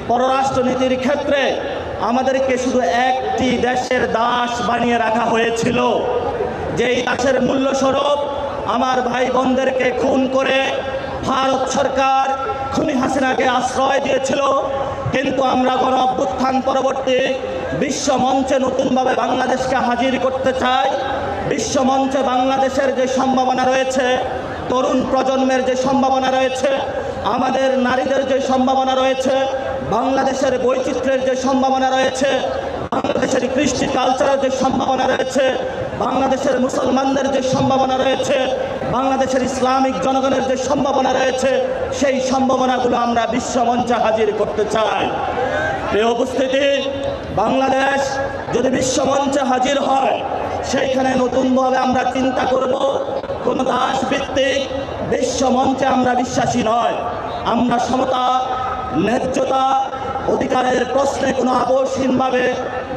পররাষ্ট্রনীতির ক্ষেত্রে আমাদেরকে শুধু একটি দেশের দাস বানিয়ে রাখা হয়েছিল, যেই দাসের মূল্যস্বরূপ আমার ভাই বোনদেরকে খুন করে ভারত সরকার খুনি হাসিনাকে আশ্রয় দিয়েছিল। কিন্তু আমরা গণ অভ্যুত্থান পরবর্তী বিশ্ব মঞ্চে নতুনভাবে বাংলাদেশকে হাজির করতে চাই। বিশ্ব মঞ্চে বাংলাদেশের যে সম্ভাবনা রয়েছে, তরুণ প্রজন্মের যে সম্ভাবনা রয়েছে, আমাদের নারীদের যে সম্ভাবনা রয়েছে, বাংলাদেশের বৈচিত্র্যের যে সম্ভাবনা রয়েছে, বাংলাদেশের কৃষ্টি কালচারের যে সম্ভাবনা রয়েছে, বাংলাদেশের মুসলমানদের যে সম্ভাবনা রয়েছে, বাংলাদেশের ইসলামিক জনগণের যে সম্ভাবনা রয়েছে, সেই সম্ভাবনাগুলো আমরা বিশ্ব মঞ্চে হাজির করতে চাই। এই উপস্থিতি, বাংলাদেশ যদি বিশ্ব মঞ্চে হাজির হয়, সেইখানে নতুনভাবে আমরা চিন্তা করব। কোন দাসভিত্তিক বিশ্ব মঞ্চে আমরা বিশ্বাসী নয়। আমরা সমতা, ন্যায্যতা, অধিকারের প্রশ্নে কোনো আপোষহীনভাবে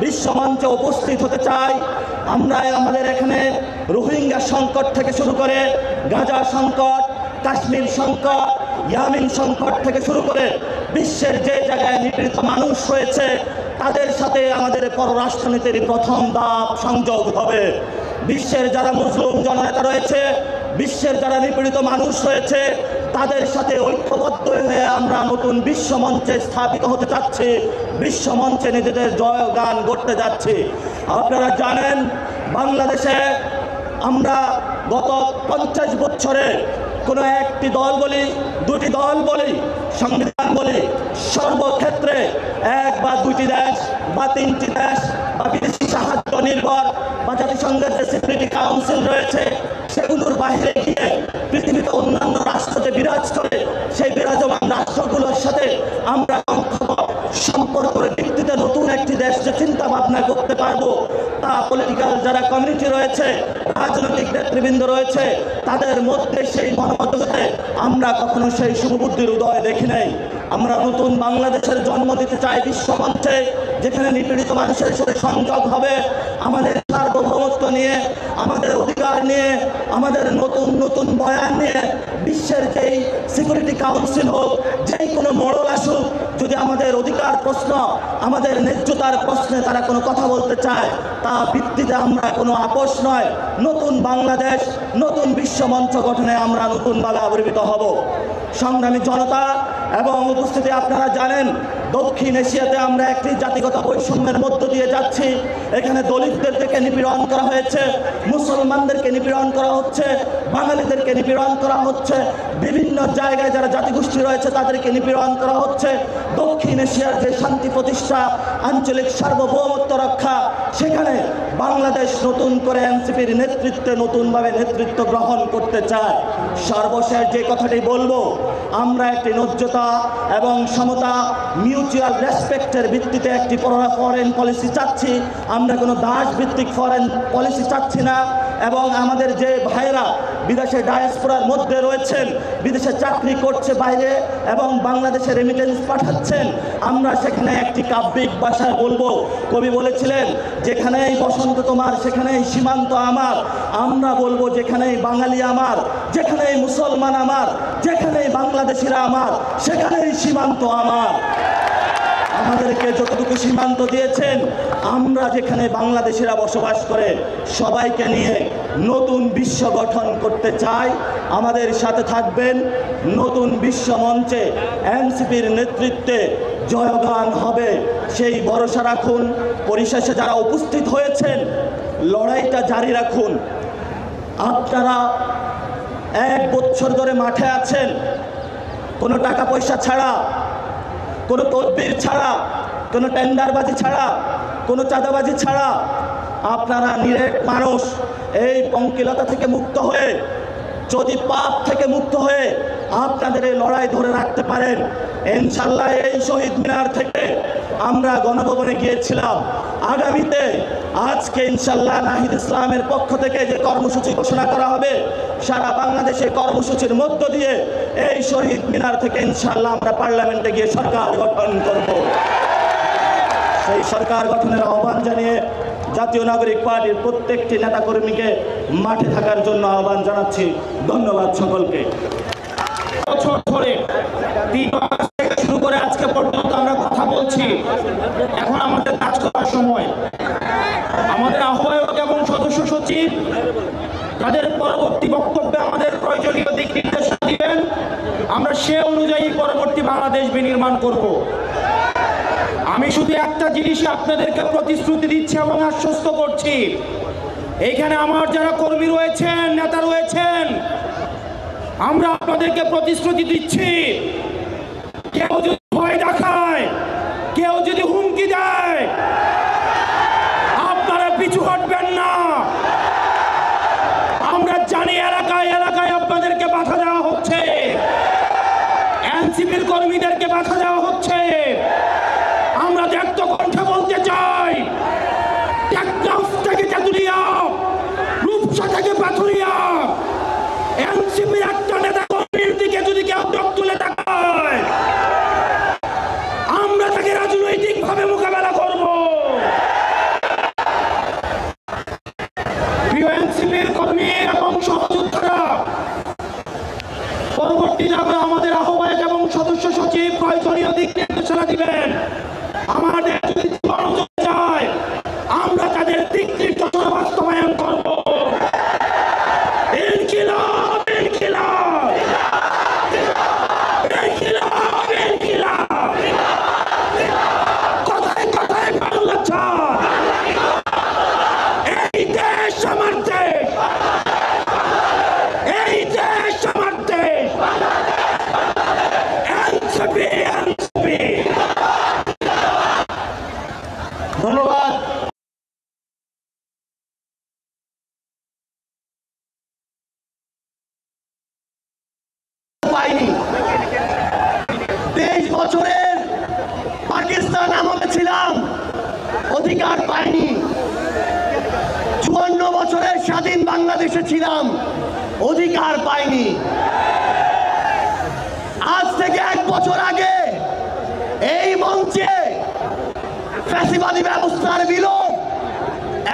বিশ্ব মঞ্চে উপস্থিত হতে চাই। আমরা আমাদের এখানে রোহিঙ্গা সংকট থেকে শুরু করে গাজা সংকট, কাশ্মীর সংকট, ইয়ামিন সংকট থেকে শুরু করে বিশ্বের যে জায়গায় নিপীড়িত মানুষ রয়েছে, তাদের সাথে আমাদের পররাষ্ট্রনীতির প্রথম ধাপ সংযোগ হবে। বিশ্বের যারা মুসলিম জননেতা রয়েছে, বিশ্বের যারা নিপীড়িত মানুষ রয়েছে, তাদের সাথে ঐক্যবদ্ধ হয়ে আমরা নতুন বিশ্ব মঞ্চে স্থাপিত হতে যাচ্ছি, বিশ্ব মঞ্চে নিজেদের জয়গান করতে যাচ্ছি। আপনারা জানেন, বাংলাদেশে আমরা গত 50 বছরে কোনো একটি দল বলি, দুটি দল বলি, সংবিধান বলি, সর্বক্ষেত্রে এক বা দুটি দেশ বা তিনটি দেশ বা বিদেশি সাহায্য নির্ভর বা জাতিসংঘের যে সিকিউরিটি কাউন্সিল রয়েছে, সেগুলোর বাইরে গিয়ে পৃথিবীতে অন্যান্য রাষ্ট্র যে বিরাজ করে, সেই বিরাজমান রাষ্ট্রগুলোর সাথে আমরা সম্পর্কের ভিত্তিতে নতুন একটি দেশ যে চিন্তা ভাবনা করতে পারবো, তা পলিটিক্যাল যারা কমিউনিটি রয়েছে, রাজনৈতিক নেতৃবৃন্দ রয়েছে, তাদের মধ্যে সেই মনোমততে আমরা কখনো সেই শুভবুদ্ধির উদয় দেখি নাই। আমরা নতুন বাংলাদেশের জন্ম দিতে চাই বিশ্ব মঞ্চে, যেখানে নিপীড়িত মানুষের সাথে সংযোগ হবে, আমাদের সার্বভৌমত্ব নিয়ে, আমাদের অধিকার নিয়ে, আমাদের নতুন নতুন বয়ান নিয়ে বিশ্বের যেই সিকিউরিটি কাউন্সিল হোক, যেই কোনো মডেল আসুক, যদি আমাদের অধিকার প্রশ্ন, আমাদের ন্যায্যতার প্রশ্নে তারা কোনো কথা বলতে চায়, তা ভিত্তিতে আমরা কোনো আপোষ নয়। নতুন বাংলাদেশ, নতুন বিশ্ব মঞ্চ গঠনে আমরা নতুনভাবে আবির্ভূত হব। সংগ্রামী জনতা এবং উপস্থিতি, আপনারা জানেন, দক্ষিণ এশিয়াতে আমরা একটি জাতিগত বৈষম্যের মধ্য দিয়ে যাচ্ছি। এখানে দলিতদেরকে নিপীড়ন করা হয়েছে, মুসলমানদেরকে নিপীড়ন করা হচ্ছে, বাঙালিদেরকে নিপীড়ন করা হচ্ছে, বিভিন্ন জায়গায় যারা জাতিগোষ্ঠী রয়েছে তাদেরকে নিপীড়ন করা হচ্ছে। দক্ষিণ এশিয়ার যে শান্তি প্রতিষ্ঠা, আঞ্চলিক সার্বভৌমত্ব রক্ষা, সেখানে বাংলাদেশ নতুন করে এনসিপির নেতৃত্বে নতুনভাবে নেতৃত্ব গ্রহণ করতে চায়। সর্বশেষ যে কথাটি বলবো, আমরা একটি ন্যায্যতা এবং সমতা, মিউচুয়াল রেসপেক্টের ভিত্তিতে একটি ফরেন পলিসি চাচ্ছি। আমরা কোনো দাস ভিত্তিক ফরেন পলিসি চাচ্ছি না। এবং আমাদের যে ভাইরা বিদেশে ডায়াসপোরার মধ্যে রয়েছেন, বিদেশে চাকরি করছে বাইরে এবং বাংলাদেশে রেমিটেন্স পাঠাচ্ছেন, আমরা সেখানে একটি কাব্যিক ভাষায় বলবো। কবি বলেছিলেন, যেখানেই বসন্ত তোমার সেখানেই সীমান্ত আমার। আমরা বলবো, যেখানেই বাঙালি আমার, যেখানেই মুসলমান আমার, যেখানেই বাংলাদেশিরা আমার, সেখানেই সীমান্ত আমার। আমাদেরকে যতটুকু সীমান্ত দিয়েছেন, আমরা যেখানে বাংলাদেশিরা বসবাস করে সবাইকে নিয়ে নতুন বিশ্ব গঠন করতে চাই। আমাদের সাথে থাকবেন। নতুন বিশ্ব মঞ্চে এনসিপির নেতৃত্বে জয়গান হবে, সেই ভরসা রাখুন। পরিশেষে যারা উপস্থিত হয়েছেন, লড়াইটা জারি রাখুন। আপনারা 1 বছর ধরে মাঠে আছেন, কোনো টাকা পয়সা ছাড়া, কোনো তদবির ছাড়া, কোনো টেন্ডারবাজি ছাড়া, কোনো চাঁদাবাজি ছাড়া। আপনারা নিরেট মানুষ। এই পঙ্কিলতা থেকে মুক্ত হয়ে, যদি পাপ থেকে মুক্ত হয়ে আপনাদের এই লড়াই ধরে রাখতে পারেন, ইনশাল্লাহ এই শহীদ মিনার থেকে আমরা গণভবনে গিয়েছিলাম। আগামীতে আজকে ইনশাল্লাহ নাহিদ ইসলামের পক্ষ থেকে যে কর্মসূচি ঘোষণা করা হবে, সারা বাংলাদেশে কর্মসূচির মধ্য দিয়ে এই শহীদ মিনার থেকে ইনশাল্লাহ আমরা পার্লামেন্টে গিয়ে সরকার গঠন করব। সেই সরকার গঠনের আহ্বান জানিয়ে জাতীয় নাগরিক পার্টির প্রত্যেকটি নেতাকর্মীকে মাঠে থাকার জন্য আহ্বান জানাচ্ছি। ধন্যবাদ সকলকে। বছর ধরে 3 মাস থেকে শুরু আজকে পর্যন্ত আমরা কথা বলছি। এখন আমাদের কাজ করার সময়। আমাদের আহ্বায়ক এবং সদস্য সচিব তাদের পরবর্তী বক্তব্যে আমাদের প্রয়োজনীয় দিক নির্দেশনা দিবেন, আমরা সে অনুযায়ী পরবর্তী বাংলাদেশ বিনির্মাণ করব। আমি শুধু একটা জিনিসই আপনাদেরকে প্রতিশ্রুতি দিচ্ছি এবং আশ্বস্ত করছি, এইখানে আমার যারা কর্মী রয়েছেন, নেতা রয়েছেন, আমরা আপনাদেরকে প্রতিশ্রুতি দিচ্ছি, কেউ যদি ভয় দেখায়, কেউ যদি হুমকি দেয়, আপনারা পিছু হটবেন না। আমরা জানি এলাকায় এলাকায় আপনাদেরকে বাধা দেওয়া হচ্ছে, এনসিপির কর্মীদেরকে বাধা দেওয়া হচ্ছে। আমরা ব্যক্ত কণ্ঠে বলতে চাই, টেকনাফ থেকে তেঁতুলিয়া, রূপসা থেকে পাথুরিয়া, এনসিপির একটা নেতা কর্মীর দিকে যদি কেউ চোখ তুলে তাকায়, আমরা তাকে রাজনৈতিকভাবে মোকাবেলা করব। প্রিয় এনসিপির কর্মী এবং সহযোদ্ধারা, পরবর্তীতে আমরা আমাদের আহ্বায়ক এবং সদস্য সচিব প্রয়োজনীয় দিক নির্দেশনা দিবেন। আমাদের যদি জীবন যায়, আমরা তাদের দিক নির্দেশনা বাস্তবায়ন করব। ইনকিলাব, ইনকিলাব, ইনকিলাব, ইনকিলাব। কথায় কথায় বাংলা চাই, এই দেশ আমার দেশ, এই দেশ আমার দেশ। NCP, NCP. ধন্যবাদ। পাইনি 23 বছরের পাকিস্তান আমলে ছিলাম, অধিকার পাইনি। 54 বছরের স্বাধীন বাংলাদেশে ছিলাম, অধিকার পাইনি। আজ থেকে 1 বছর আগে এই মঞ্চে ফ্যাসিবাদী ব্যবস্থার বিলোপ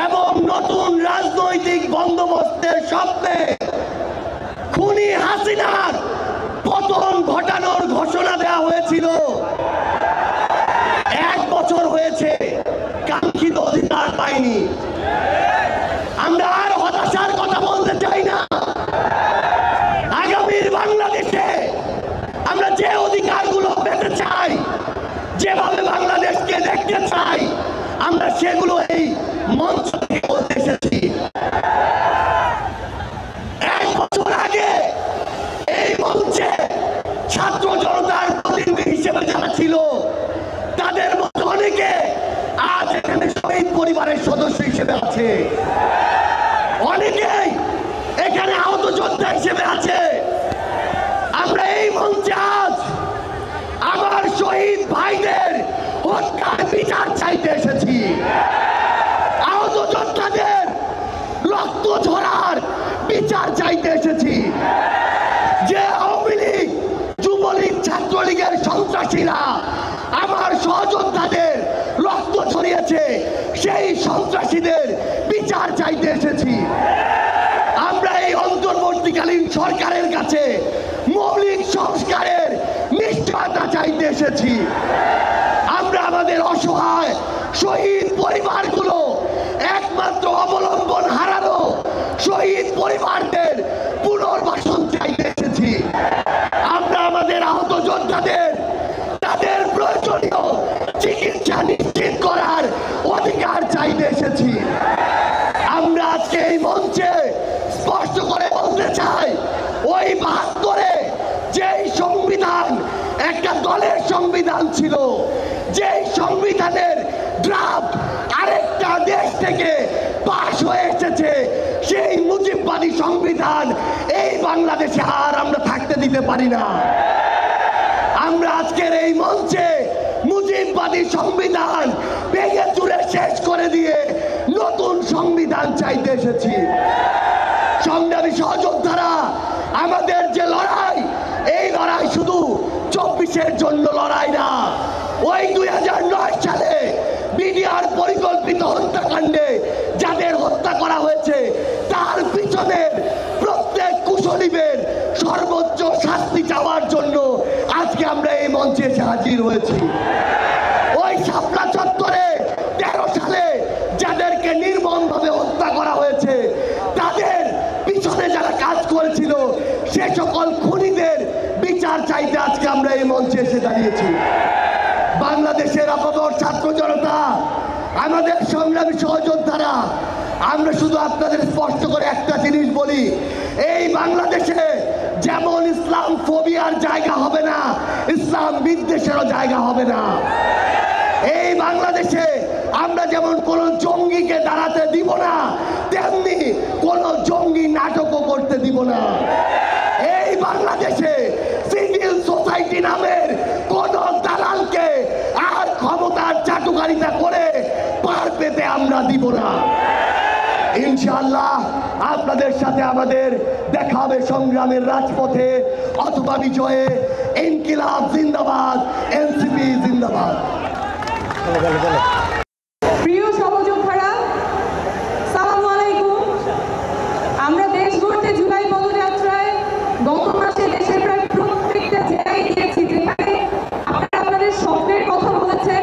এবং নতুন রাজনৈতিক বন্দোবস্তের স্বপ্নে খুনি হাসিনার পতন ঘটানোর ঘোষণা দেওয়া হয়েছিল। 1 বছর হয়েছে, কাঙ্ক্ষিত অধিকার পাইনি। আমরা আর হতাশার কথা বলতে চাই না। আগামীর বাংলাদেশে আমরা যে অধিকারগুলো পেতে চাই, যেভাবে বাংলাদেশকে দেখতে চাই, আমরা সেগুলো এই মঞ্চ থেকে বলতে এসেছি। 1 বছর আগে এই মঞ্চে ছাত্র জনতার প্রতিনিধি হিসেবে যারা ছিল, তাদের মধ্যে অনেকে আজ এখানে শহীদ পরিবারের সদস্য হিসেবে আছে, অনেকেই এখানে আহত যোদ্ধা হিসেবে আছে। আমরা এই মঞ্চে আজ আমার শহীদ ভাইদের হত্যার বিচার চাইতে এসেছি, আহত যোদ্ধাদের রক্ত ঝরার বিচার চাইতে এসেছি। যে আওয়ামী লীগ, যুবলীগ, ছাত্রলীগের সন্ত্রাসীরা আমার সহযোদ্ধাদের রক্ত ঝরিয়েছে, সেই সন্ত্রাসীদের বিচার চাইতে এসেছি। আমরা এই অন্তর্বর্তীকালীন সরকারের কাছে মৌলিক সংস্কারের নিশ্চয়তা চাইতে এসেছি। আমরা আমাদের অসহায় শহীদ পরিবারগুলো, একমাত্র অবলম্বন হারানো শহীদ পরিবারদের পুনর্বাসন চাইতে এসেছি। আমরা আমাদের আহত যোদ্ধাদের তাদের প্রয়োজনীয় চিকিৎসা নিশ্চিত করার অধিকার চাইতে এসেছি। আমরা আজকে এই মঞ্চে স্পষ্ট করে বলতে চাই, ওই 72-এ যেই সংবিধান একটা দলের সংবিধান ছিল, যেই সংবিধানের ড্রাফট আরেকটা দেশ থেকে পাশ হয়ে এসেছে, সেই মুজিববাদী সংবিধান এই বাংলাদেশে আর আমরা থাকতে দিতে পারি না। আমরা আজকের এই মঞ্চে মুজিববাদী সংবিধান ভেঙে চুরে শেষ করে দিয়ে নতুন সংবিধান চাইতে এসেছি। সংগ্রামী সহযোদ্ধারা, আমাদের যে লড়াই, এই লড়াই শুধু 24-এর জন্য লড়াই না। ওই 2009 সালে বিডিআর পরিকল্পিত হত্যাকাণ্ডে যাদের হত্যা করা হয়েছে, তার পিছনের প্রত্যেক কুশলীদের সর্বোচ্চ শাস্তি চাওয়ার জন্য আজকে আমরা এই মঞ্চে এসে হাজির হয়েছি। ওই শাপলা চত্বরে 13 সালে যাদেরকে নির্মমভাবে হত্যা করা হয়েছে, তাদের পিছনে যারা কাজ করেছিল, সে সকল খুনিদের বিচার চাইতে আজকে আমরা এই মঞ্চে এসে দাঁড়িয়েছি। বাংলাদেশের আপামর ছাত্র জনতা, আমাদের সংগ্রামী সহযোদ্ধারা, আমরা শুধু আপনাদের স্পষ্ট করে একটা জিনিস বলি, এই বাংলাদেশে যেমন ইসলাম ফোবিয়ার জায়গা হবে না, ইসলাম বিদ্বেষেরও জায়গা হবে না। এই বাংলাদেশে আমরা যেমন কোন জঙ্গিকে দাঁড়াতে দিব না, তেমনি কোন জঙ্গি নাটকও করতে দিব না। এই বাংলাদেশে সিভিল সোসাইটি নামের কোন দালালকে আর ক্ষমতার চাটুকারিতা করে পার পেতে আমরা দিব না। ইনশাআল্লাহ আপনাদের সাথে আমাদের দেখা হবে সংগ্রামের রাজপথে অথবা বিজয়ে। ইনকিলাব জিন্দাবাদ, এনসিপি জিন্দাবাদ। প্রিয় সহযোদ্ধারা, সালামু আলাইকুম। আমরা দেশ গড়তে জুলাই পদযাত্রায় গত মাসে দেশের প্রায় প্রত্যেকটা জেলায় গিয়েছি, যেখানে আপনারা আপনাদের স্বপ্নের কথা বলেছেন,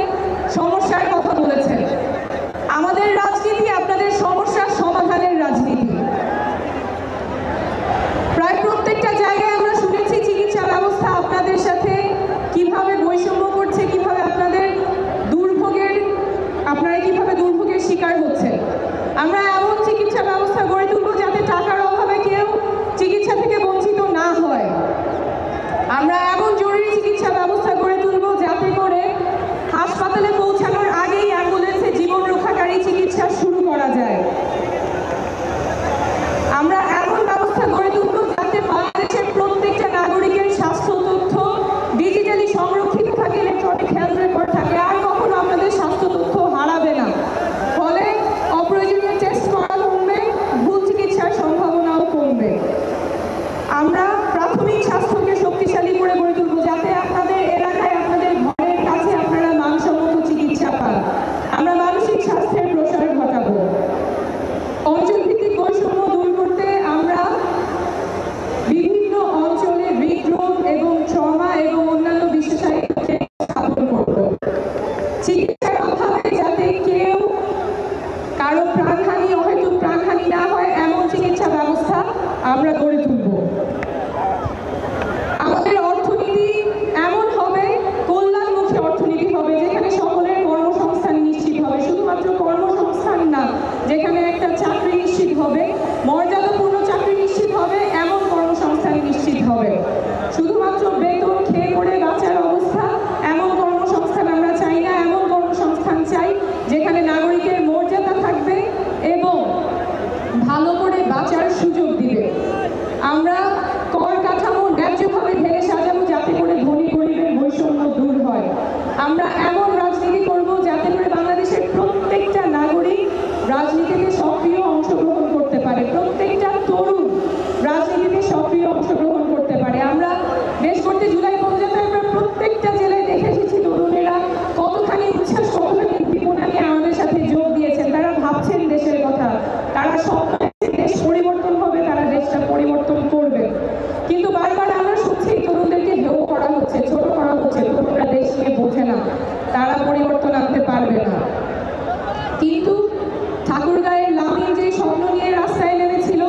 সমস্যার কথা বলেছেন। আমাদের রাজনীতি আপনাদের সমস্যার সমাধানের রাজনীতি। প্রায় প্রত্যেকটা জায়গায় আমরা শুনেছি চিকিৎসা ব্যবস্থা আপনাদের সাথে কিভাবে বৈষম্য করছে, কিভাবে আপনারা কিভাবে দুর্ভোগের শিকার হচ্ছেন। আমরা এমন চিকিৎসা ব্যবস্থা গড়ে তুলব যাতে টাকার অভাবে কেউ চিকিৎসা থেকে বঞ্চিত না হয়। আমরা এমন জরুরি চিকিৎসা ব্যবস্থা গড়ে তুলব যাতে করে হাসপাতালে পৌঁছানোর আগেই অ্যাম্বুলেন্সে জীবন রক্ষাকারী চিকিৎসা শুরু করা যায়। আমরা এমন ব্যবস্থা গড়ে তুলব যাতে বাংলাদেশের প্রত্যেকটা নাগরিকের স্বাস্থ্য তথ্য ডিজিটালি সংরক্ষিত থাকে, ইলেকট্রনিক হেলথ রেকর্ড থাকে, আর কখনো আপনাদের স্বাস্থ্য তথ্য হারাবে না। ফলে অপ্রয়োজনীয় টেস্ট করা কমবে, ভুল চিকিৎসার সম্ভাবনাও কমবে। আমরা প্রাথমিক স্বাস্থ্যকে শক্তিশালী করে গড়ে তুলব যাতে আপনাদের এলাকায়, আপনাদের ঘরের কাছে আপনারা মানসম্মত চিকিৎসা পান। আমরা মানসিক স্বাস্থ্যের প্রসার ঘটাবো। অঞ্চলভিত্তিক বৈষম্য দূর করতে আমরা বিভিন্ন অঞ্চলে হৃদরোগ এবং ট্রমা এবং অন্যান্য বিশেষায়িতকে স্থাপন করব। চিকিৎসার অভাবে যাতে কেউ কারো প্রাণহানি, অহেতুক প্রাণহানি না হয়, এমন চিকিৎসা ব্যবস্থা আমরা গড়ে তুলব। আমাদের অর্থনীতি এমন হবে, কল্যাণমুখী অর্থনীতি হবে, যেখানে সকলের কর্মসংস্থান নিশ্চিত হবে। শুধুমাত্র কর্মসংস্থান না, যেখানে একটা চাকরি নিশ্চিত হবে, মর্যাদাপূর্ণ চাকরি নিশ্চিত হবে, এমন কর্মসংস্থান নিশ্চিত হবে। শুধুমাত্র বেতন খেয়ে পড়ে বাঁচার অবস্থা, এমন কর্মসংস্থান আমরা চাই না। এমন কর্মসংস্থান চাই যেখানে নাগরিকের মর্যাদা থাকবে এবং ভালো করে বাঁচার সুযোগ দিবে। আমরা কর কাঠামো ন্যায্যভাবে ঢেলে সাজাবো যাতে করে ধনী গরিবের বৈষম্য দূর হয়। আমরা এমন রাজনীতি করব যাতে করে বাংলাদেশের প্রত্যেকটা নাগরিক রাজনীতিতে সক্রিয় অংশগ্রহণ করতে পারে, প্রত্যেকটা তরুণ রাজনীতিতে সক্রিয় অংশগ্রহণ করতে পারে। আমরা দেশ করতে জুলাই পদযাত্রায় আমরা প্রত্যেকটা জেলায় দেখে এসেছি তরুণেরা কতখানি উচ্ছ্বাস, কতখানি উদ্দীপনা নিয়ে আমাদের সাথে যোগ দিয়েছেন। তারা ভাবছেন দেশের কথা, তারা স্বপ্ন দেখছেন দেশ পরিবর্তন হবে, তারা দেশটা পরিবর্তন করবে। কিন্তু বারবার আমরা শুনছি তরুণদেরকে হেয় করা হচ্ছে, ছোট করা হচ্ছে, তরুণরা দেশ নিয়ে বোঝে না, তারা পরিবর্তন আনতে পারবে না। কিন্তু ঠাকুরগাঁয়ের লামিন যে স্বপ্ন নিয়ে রাস্তায় নেমেছিল,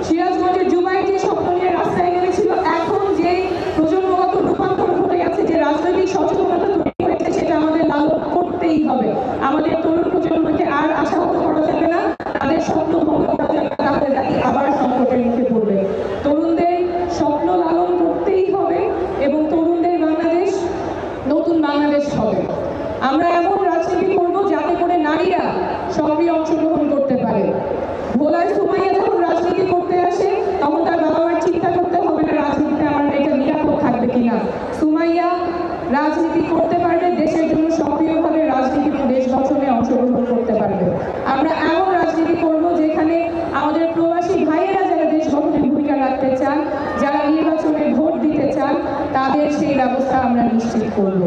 সিরাজগঞ্জের জুবাই যে স্বপ্ন নিয়ে রাস্তায় নেমেছিল, এখন যে প্রজন্মগত রূপান্তর ঘটে গেছে, যে রাজনৈতিক সচেতনতা তৈরি হয়েছে, সেটা আমাদের লালন করতেই হবে। আমাদের তরুণ প্রজন্মকে আর আশাহত করা যাবে না, তাদের স্বপ্ন ভঙ্গ করা যাবে না, তাহলে জাতি আবার সংকটের মুখে পড়বে। তরুণদের স্বপ্ন লালন করতেই হবে এবং তরুণদের বাংলাদেশ নতুন বাংলাদেশ হবে। আমরা এমন রাজনীতি করব যাতে করে নারীরা সক্রিয় অংশগ্রহণ করতে পারে। ভোলার সুমাইয়া যখন রাজনীতি করতে আসে, তখন তার বাবা মার চিন্তা করতে হবে না রাজনীতিতে আমার মেয়েটা নিরাপদ থাকবে কিনা। সুমাইয়া রাজনীতি করতে পারবে, দেশের জন্য সক্রিয়ভাবে রাজনীতিতে দেশ গঠনে অংশগ্রহণ করতে পারবে। আমরা এমন রাজনীতি করব যেখানে আমাদের প্রবাসী ভাইয়েরা যারা দেশ গঠনে ভূমিকা রাখতে চান, যারা নির্বাচনে ভোট দিতে চান, তাদের সেই ব্যবস্থা আমরা নিশ্চিত করব।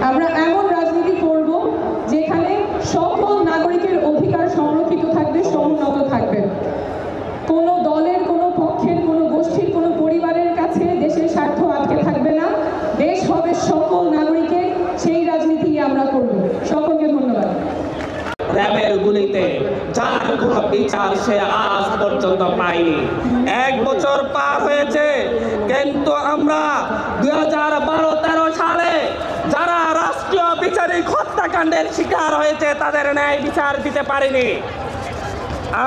আমরা এমন রাজনীতি করব যেখানে সকল নাগরিকের অধিকার সংরক্ষিত থাকবে, সমুন্নত থাকবে। কোনো দলের, কোনো পক্ষের, কোনো গোষ্ঠীর, কোনো পরিবারের কাছে কোথাও আটকে থাকবে না। দেশ হবে সকল নাগরিকের, সেই রাজনীতি আমরা করব। সকলকে ধন্যবাদ। র্যাবের গুলিতে যার কোনো বিচার সে আজ পর্যন্ত পায়নি। 1 বছর পার হয়েছে, কিন্তু আমরা 2012-13 সালে যারা রাষ্ট্রীয় বিচারিক হত্যাকাণ্ডের শিকার হয়েছে তাদের ন্যায় বিচার দিতে পারিনি।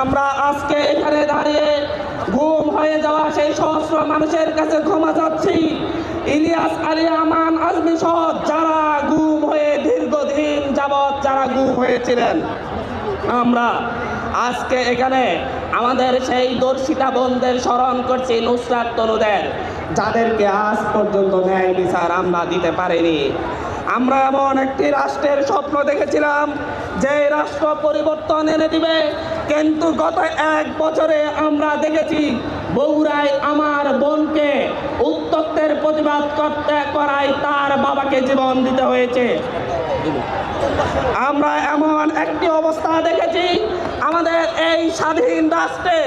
আমরা আজকে এখানে দাঁড়িয়ে গুম হয়ে যাওয়া সেই সহস্র মানুষের কাছে ক্ষমা চাচ্ছি। ইলিয়াস আলী, আমান, আজমি সহ যারা গুম হয়ে দীর্ঘদিন যাবৎ যারা গুম হয়েছিলেন, আমরা আজকে এখানে আমাদের সেই দর্শিতা বোনদের স্মরণ করছি, নুসরাত তনুদের, যাদেরকে আজ পর্যন্ত ন্যায় বিচার আমরা দিতে পারিনি। আমরা এমন একটি রাষ্ট্রের স্বপ্ন দেখেছিলাম যে রাষ্ট্র পরিবর্তন এনে দিবে, কিন্তু গত 1 বছরে আমরা দেখেছি বগুড়ায় আমার বোনকে উত্তক্তের প্রতিবাদ করায় তার বাবাকে জীবন দিতে হয়েছে। আমরা এমন একটি অবস্থা দেখেছি আমাদের এই স্বাধীন রাষ্ট্রে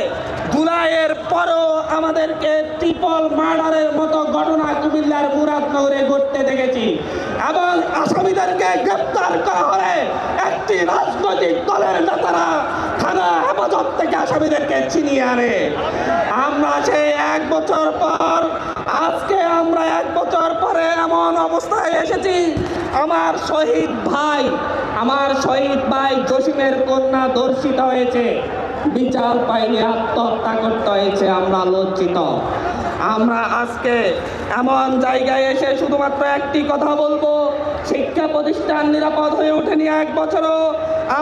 জুলাইয়ের পরও আমাদেরকে ট্রিপল মার্ডারের মতো ঘটনা কুমিল্লার মুরাদনগরে ঘটতে দেখেছি, এবং আসামিদেরকে গ্রেপ্তার করা হলে একটি রাজনৈতিক দলের নেতারা থানা হেফাজত থেকে আসামিদেরকে ছিনিয়ে আনে। আমরা সেই 1 বছর পর আজকে আমরা 1 বছর পরে এমন অবস্থায় এসেছি, আমার শহীদ ভাই জসিমের কন্যা ধর্ষিত হয়েছে, বিচার পাইনি, আত্মহত্যা করতে হয়েছে। আমরা লজ্জিত। আমরা আজকে এমন জায়গায় এসে শুধুমাত্র একটি কথা বলবো, শিক্ষা প্রতিষ্ঠান নিরাপদ হয়ে ওঠেনি 1 বছরও।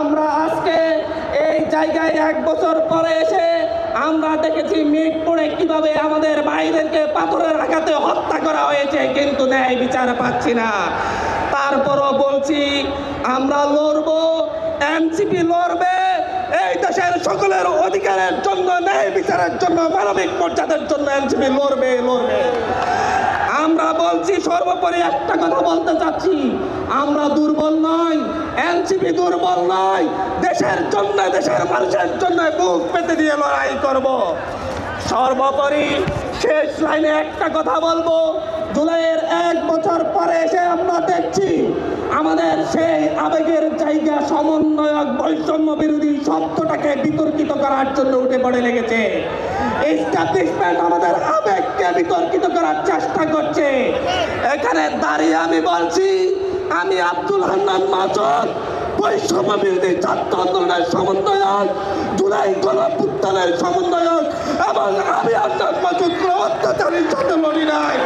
আমরা আজকে এই জায়গায় 1 বছর পরে এসে আমরা দেখেছি মিরপুরে কিভাবে আমাদের ভাইদেরকে পাথরের আঘাতে হত্যা করা হয়েছে, কিন্তু ন্যায় বিচার পাচ্ছি না। তারপরও বলছি আমরা লড়বো, এনসিপি লড়বে এই দেশের সকলের অধিকারের জন্য, ন্যায় বিচারের জন্য, মানবিক মর্যাদার জন্য এনসিপি লড়বে। আমরা বলছি, সর্বোপরি একটা কথা বলতে চাচ্ছি, আমরা দুর্বল নই, এনসিপি দুর্বল নয়। দেশের জন্য, দেশের মানুষের জন্য বুক পেতে দিয়ে লড়াই করব। সর্বোপরি শেষ লাইনে একটা কথা বলবো, জুলাইয়ের 1 বছর পরে এসে আমরা দেখছি আমাদের সেই আবেগের জায়গা সমন্বয়ক বৈষম্য বিরোধী শব্দটাকে বিতর্কিত করার জন্য উঠে পড়ে লেগেছে। এস্টাবলিশমেন্ট আমাদের আবেগকে বিতর্কিত করার চেষ্টা করছে। এখানে দাঁড়িয়ে আমি বলছি, আমি আব্দুল হান্নান মাসুদ, বৈষম্য বিরোধী ছাত্র আন্দোলনের সমন্বয়ক, জুলাই গণঅভ্যুত্থানের সমন্বয়ক, এবং আমি হান্নান মাসুদ অত্যাচারীর সাথে লড়ি নাই।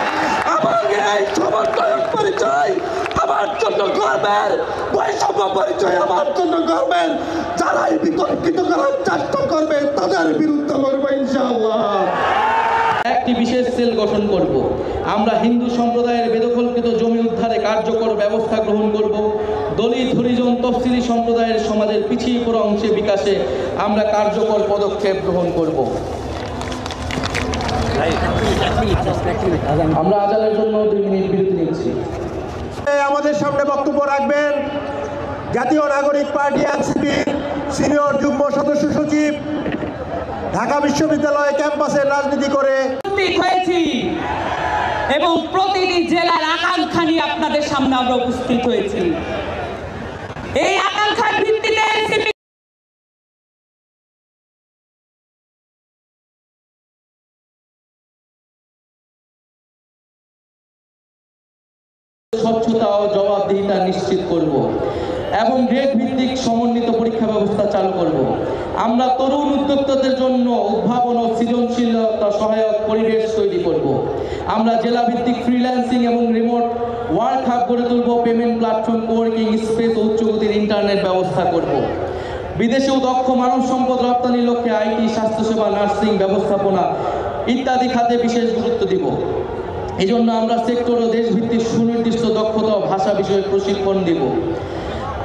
আমার এই সমন্বয়ক পরিচয় আমার জন্য গর্বের, বৈষম্য পরিচয় আমার জন্য গর্বের। যারাই বিতর্কিত করার চেষ্টা করবে তাদের বিরুদ্ধে লড়বো ইনশাআল্লাহ। একটি বিশেষ সেল গঠন করব। আমরা হিন্দু সম্প্রদায়ের বেদখলকৃত জমি উদ্ধারে কার্যকর ব্যবস্থা গ্রহণ করব। দলিত, হরিজন, তফসিলি সম্প্রদায়ের সমাজের পিছিয়ে পড়া অংশে বিকাশে আমরা কার্যকর পদক্ষেপ গ্রহণ করব। আমরা আজানের জন্য 2 মিনিট বিরতি নিচ্ছি। আমাদের সামনে বক্তব্য রাখবেন জাতীয় নাগরিক পার্টি এনসিপি সিনিয়র যুগ্ম সদস্য সচিব, ঢাকা বিশ্ববিদ্যালয় ক্যাম্পাসের রাজনীতি করে হয়েছি এবং প্রতিটি জেলার আকাঙ্ক্ষা নিয়ে আপনাদের সামনে আমরা উপস্থিত হয়েছি। এই আকাঙ্ক্ষার ভিত্তিতে এনসিপি স্বচ্ছতা ও জবাবদিহিতা নিশ্চিত করব এবং গ্রেড ভিত্তিক সমন্বিত পরীক্ষা ব্যবস্থা চালু করব। আমরা তরুণ উদ্যোক্তাদের জন্য উদ্ভাবন ও সৃজনশীলতা সহায়ক পরিবেশ তৈরি করব। আমরা জেলা ভিত্তিক ফ্রিল্যান্সিং এবং রিমোট ওয়ার্ক হাব গড়ে তুলব। পেমেন্ট প্ল্যাটফর্ম, কোয়ার্কিং স্পেস ও উচ্চগতির ইন্টারনেট ব্যবস্থা করব। বিদেশেও দক্ষ মানব সম্পদ রপ্তানির লক্ষ্যে আইটি, স্বাস্থ্যসেবা, নার্সিং, ব্যবস্থাপনা ইত্যাদি খাতে বিশেষ গুরুত্ব দিব। এই জন্য আমরা সেক্টর ও দেশভিত্তিক সুনির্দিষ্ট দক্ষতা ও ভাষা বিষয়ে প্রশিক্ষণ দিব।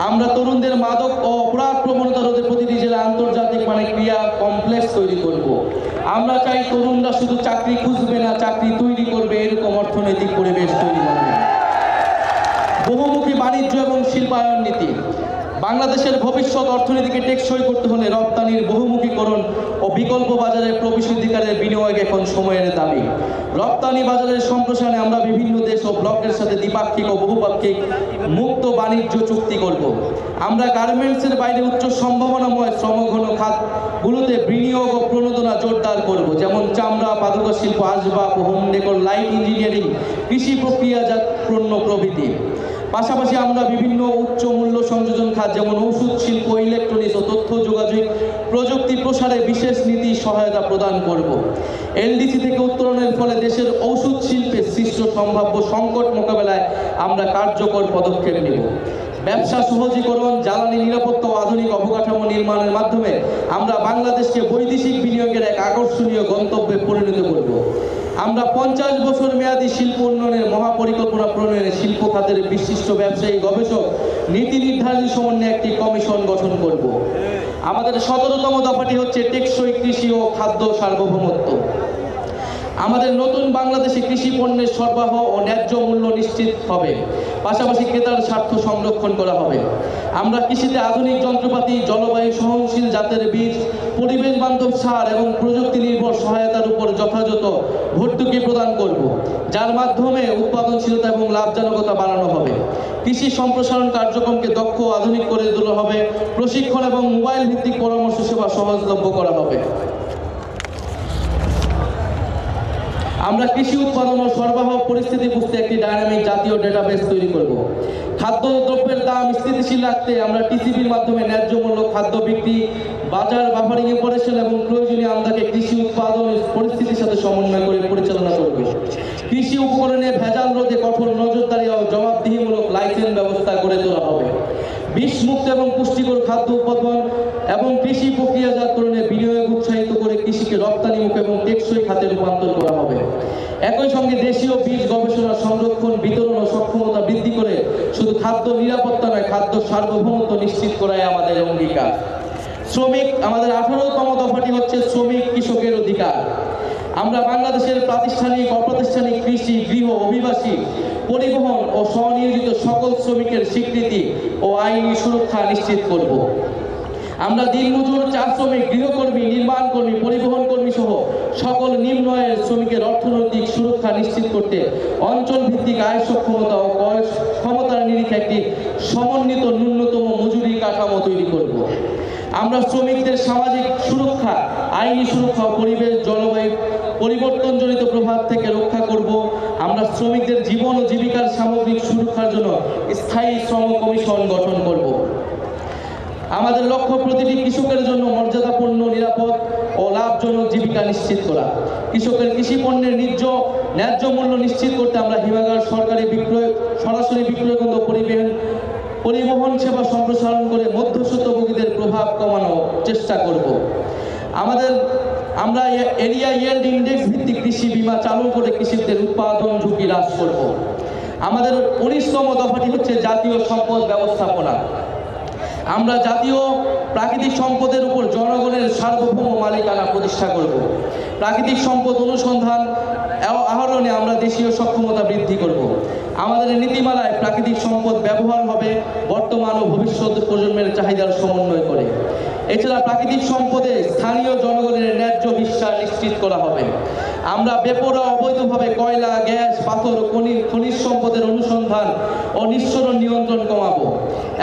আমরা তরুণদের মাদক ও অপরাধ প্রবণতা রোধে প্রতিটি জেলা আন্তর্জাতিক মানের ক্রিয়া কমপ্লেক্স তৈরি করব। আমরা চাই তরুণরা শুধু চাকরি খুঁজবে না, চাকরি তৈরি করবে, এরকম অর্থনৈতিক পরিবেশ তৈরি করবে। বহুমুখী বাণিজ্য এবং শিল্পায়ন নীতি, বাংলাদেশের ভবিষ্যৎ অর্থনীতিকে টেকসই করতে হলে রপ্তানির বহুমুখীকরণ ও বিকল্প বাজারে প্রবেশাধিকারের বিনিয়োগ এখন সময়ের দাবি। রপ্তানি বাজারের সম্প্রসারণে আমরা বিভিন্ন দেশ ও ব্লকের সাথে দ্বিপাক্ষিক ও বহুপাক্ষিক মুক্ত বাণিজ্য চুক্তি করব। আমরা গার্মেন্টসের বাইরে উচ্চ সম্ভাবনাময় শ্রমঘন খাতগুলোতে বিনিয়োগ ও প্রণোদনা জোরদার করব, যেমন চামড়া, পাদুকা শিল্প, আসবাব, হোম ডেকোর, লাইট ইঞ্জিনিয়ারিং, কৃষি প্রক্রিয়াজাত পণ্য প্রভৃতি। পাশাপাশি আমরা বিভিন্ন উচ্চ মূল্য সংযোজন খাত যেমন ওষুধ শিল্প, ইলেকট্রনিক্স ও তথ্য যোগাযোগ প্রযুক্তি প্রসারে বিশেষ নীতি সহায়তা প্রদান করব। এলডিসি থেকে উত্তরণের ফলে দেশের ঔষধ শিল্পে সৃষ্ট সম্ভাব্য সংকট মোকাবেলায় আমরা কার্যকর পদক্ষেপ নেব। ব্যবসা সহজীকরণ, জ্বালানি নিরাপত্তা ও আধুনিক অবকাঠামো নির্মাণের মাধ্যমে আমরা বাংলাদেশকে বৈদেশিক বিনিয়োগের এক আকর্ষণীয় গন্তব্যে পরিণত করব। আমরা 50 বছর মেয়াদী শিল্প উন্নয়নের মহাপরিকল্পনা প্রণয়নে শিল্প খাতের বিশিষ্ট ব্যবসায়ী, গবেষক, নীতি নির্ধারণী সমন্বয়ে একটি কমিশন গঠন করব। আমাদের 17তম দফাটি হচ্ছে টেকসই কৃষি ও খাদ্য সার্বভৌমত্ব। আমাদের নতুন বাংলাদেশে কৃষি পণ্যের সরবরাহ ও ন্যায্য মূল্য নিশ্চিত হবে, পাশাপাশি ক্রেতার স্বার্থ সংরক্ষণ করা হবে। আমরা কৃষিতে আধুনিক যন্ত্রপাতি, জলবায়ু সহনশীল জাতের বীজ, পরিবেশ বান্ধব সার এবং প্রযুক্তি নির্ভর সহায়তার উপর যথাযথ ভর্তুকি প্রদান করব, যার মাধ্যমে উৎপাদনশীলতা এবং লাভজনকতা বাড়ানো হবে। কৃষি সম্প্রসারণ কার্যক্রমকে দক্ষ ও আধুনিক করে তোলা হবে। প্রশিক্ষণ এবং মোবাইল ভিত্তিক পরামর্শ সেবা সহজলভ্য করা হবে। আমরা কৃষি উৎপাদন ও সরবরাহ পরিস্থিতি বুঝতে একটি ডাইনামিক জাতীয় ডেটাবেস তৈরি করব। খাদ্যদ্রব্যের দাম স্থিতিশীল রাখতে আমরা টিসিবির মাধ্যমে ন্যায্য মূল্য খাদ্য বিক্রি, বাজার বাফারিং অপারেশন এবং প্রয়োজনীয় আমদাকে কৃষি উৎপাদন পরিস্থিতির সাথে সমন্বয় করে পরিচালনা করবে। কৃষি উপকরণে ভেজাল রোধে কঠোর নজরদারি ও জবাবদিহিমূলক লাইসেন্স ব্যবস্থা গড়ে তোলা হবে। বিষমুক্ত এবং পুষ্টিকর খাদ্য উৎপাদন এবং কৃষি প্রক্রিয়াজাতকরণে বিনিয়োগ উৎসাহিত করে কৃষিকে রপ্তানিমুখ এবং টেকসই খাতে রূপান্তর করা হবে। একই সঙ্গে দেশীয় বীজ গবেষণা, সংরক্ষণ, বিতরণ ও সক্ষমতা বৃদ্ধি করে শুধু খাদ্য নিরাপত্তা নয়, খাদ্য সার্বভৌমত্ব নিশ্চিত করাই আমাদের অঙ্গীকার। শ্রমিক, আমাদের 18তম দফাটি হচ্ছে শ্রমিক কৃষকের অধিকার। আমরা বাংলাদেশের প্রাতিষ্ঠানিক, অপ্রাতিষ্ঠানিক, কৃষি, গৃহ, অভিবাসী, পরিবহন ও স্বনিয়োজিত সকল শ্রমিকের স্বীকৃতি ও আইনি সুরক্ষা নিশ্চিত করব। আমরা দিনমজুর, চা শ্রমিক, গৃহকর্মী, নির্মাণ কর্মী, পরিবহন কর্মী সহ সকল নিম্ন আয়ের শ্রমিকের অর্থনৈতিক সুরক্ষা নিশ্চিত করতে অঞ্চল ভিত্তিক আয় সক্ষমতা ও ক্রয় ক্ষমতার নিরিখে একটি সমন্বিত ন্যূনতম মজুরি কাঠামো তৈরি করব। আমরা শ্রমিকদের সামাজিক সুরক্ষা, আইনি সুরক্ষা ও পরিবেশ জলবায়ু পরিবর্তনজনিত প্রভাব থেকে রক্ষা করব। আমরা শ্রমিকদের জীবন ও জীবিকার সামগ্রিক সুরক্ষার জন্য স্থায়ী শ্রম কমিশন গঠন করব। আমাদের লক্ষ্য প্রতিটি কৃষকের জন্য মর্যাদাপূর্ণ, নিরাপদ ও লাভজনক জীবিকা নিশ্চিত করা। কৃষকের কৃষি পণ্যের ন্যায্য মূল্য নিশ্চিত করতে আমরা হিমাগার, সরকারি বিক্রয়, সরাসরি বিক্রয় কেন্দ্র, পরিবহন সেবা সম্প্রসারণ করে মধ্যস্বত্বভোগীদের প্রভাব কমানোর চেষ্টা করব। আমরা এরিয়া ইয়েল্ড ইন্ডেক্স ভিত্তিক কৃষি বীমা চালু করে কৃষকদের উৎপাদন ঝুঁকি হ্রাস করব। আমাদের 19তম দফাটি হচ্ছে জাতীয় সম্পদ ব্যবস্থাপনা। আমরা জাতীয় প্রাকৃতিক সম্পদের উপর জনগণের সার্বভৌম মালিকানা প্রতিষ্ঠা করব। প্রাকৃতিক সম্পদ অনুসন্ধান আহরণে আমরা দেশীয় সক্ষমতা বৃদ্ধি করব। আমাদের নীতিমালায় প্রাকৃতিক সম্পদ ব্যবহার হবে বর্তমান ও ভবিষ্যৎ প্রজন্মের চাহিদার সমন্বয় করে। এছাড়া প্রাকৃতিক সম্পদে স্থানীয় জনগণের ন্যায্য হিস্যা নিশ্চিত করা হবে। আমরা বেপরোয়া অবৈধভাবে কয়লা, গ্যাস, পাথর, খনিজ সম্পদের অনুসন্ধান ও নিঃসরণ নিয়ন্ত্রণ কমাবো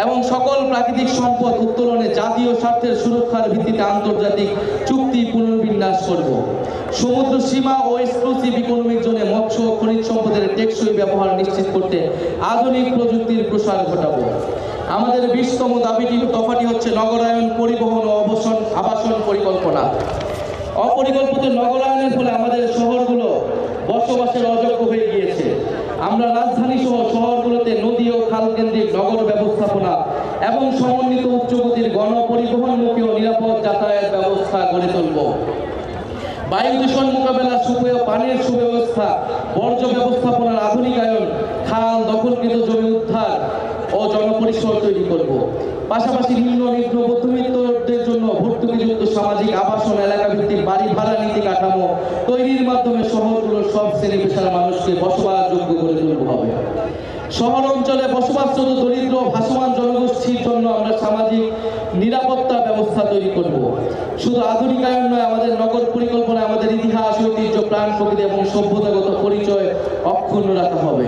এবং সকল প্রাকৃতিক সম্পদ উত্তোলনে জাতীয় স্বার্থের সুরক্ষার ভিত্তিতে আন্তর্জাতিক চুক্তি পুনর্বিন্যাস করব। সমুদ্র সীমা ও এক্সক্লুসিভ ইকোনমিক জোনে মৎস্য ও খনিজ সম্পদের টেকসই ব্যবহার নিশ্চিত করতে আধুনিক প্রযুক্তির প্রসার ঘটাবো। আমাদের 20তম দফাটি হচ্ছে নগরায়ন, পরিবহন ও আবাসন পরিকল্পনা। অপরিকল্পিত নগরায়নের ফলে আমাদের শহরগুলো বসবাসের অযোগ্য হয়ে গিয়েছে। আমরা রাজধানী সহ শহরগুলোতে নদী ও খাল কেন্দ্রিক নগর ব্যবস্থাপনা এবং সমন্বিত উচ্চগতির গণপরিবহনমুখী ও নিরাপদ যাতায়াত ব্যবস্থা গড়ে তুলব। বায়ু দূষণ মোকাবেলা, সুপেয় পানির সুব্যবস্থা, বর্জ্য ব্যবস্থাপনার আধুনিকায়ন, খাল, দখলকৃত জমি উদ্ধার ও জনপরিসর তৈরি করব। পাশাপাশি নিম্ন মধ্যবিত্তদের জন্য ভর্তুকিযুক্ত সামাজিক আবাসন, এলাকা ভিত্তিক বাড়ি ভাড়া নীতি কাঠামো তৈরির মাধ্যমে শহরগুলোর সব শ্রেণী পেশার মানুষকে বসবাসযোগ্য করে তুলতে হবে। শহর অঞ্চলে বসবাসরত দরিদ্র ভাসমান জনগোষ্ঠীর জন্য আমরা সামাজিক নিরাপত্তা ব্যবস্থা তৈরি করব। শুধু আধুনিকায়ন নয়, আমাদের নগর পরিকল্পনায় আমাদের ইতিহাস, ঐতিহ্য, প্রাণ প্রকৃতি এবং সভ্যতাগত পরিচয় অক্ষুণ্ণ রাখা হবে।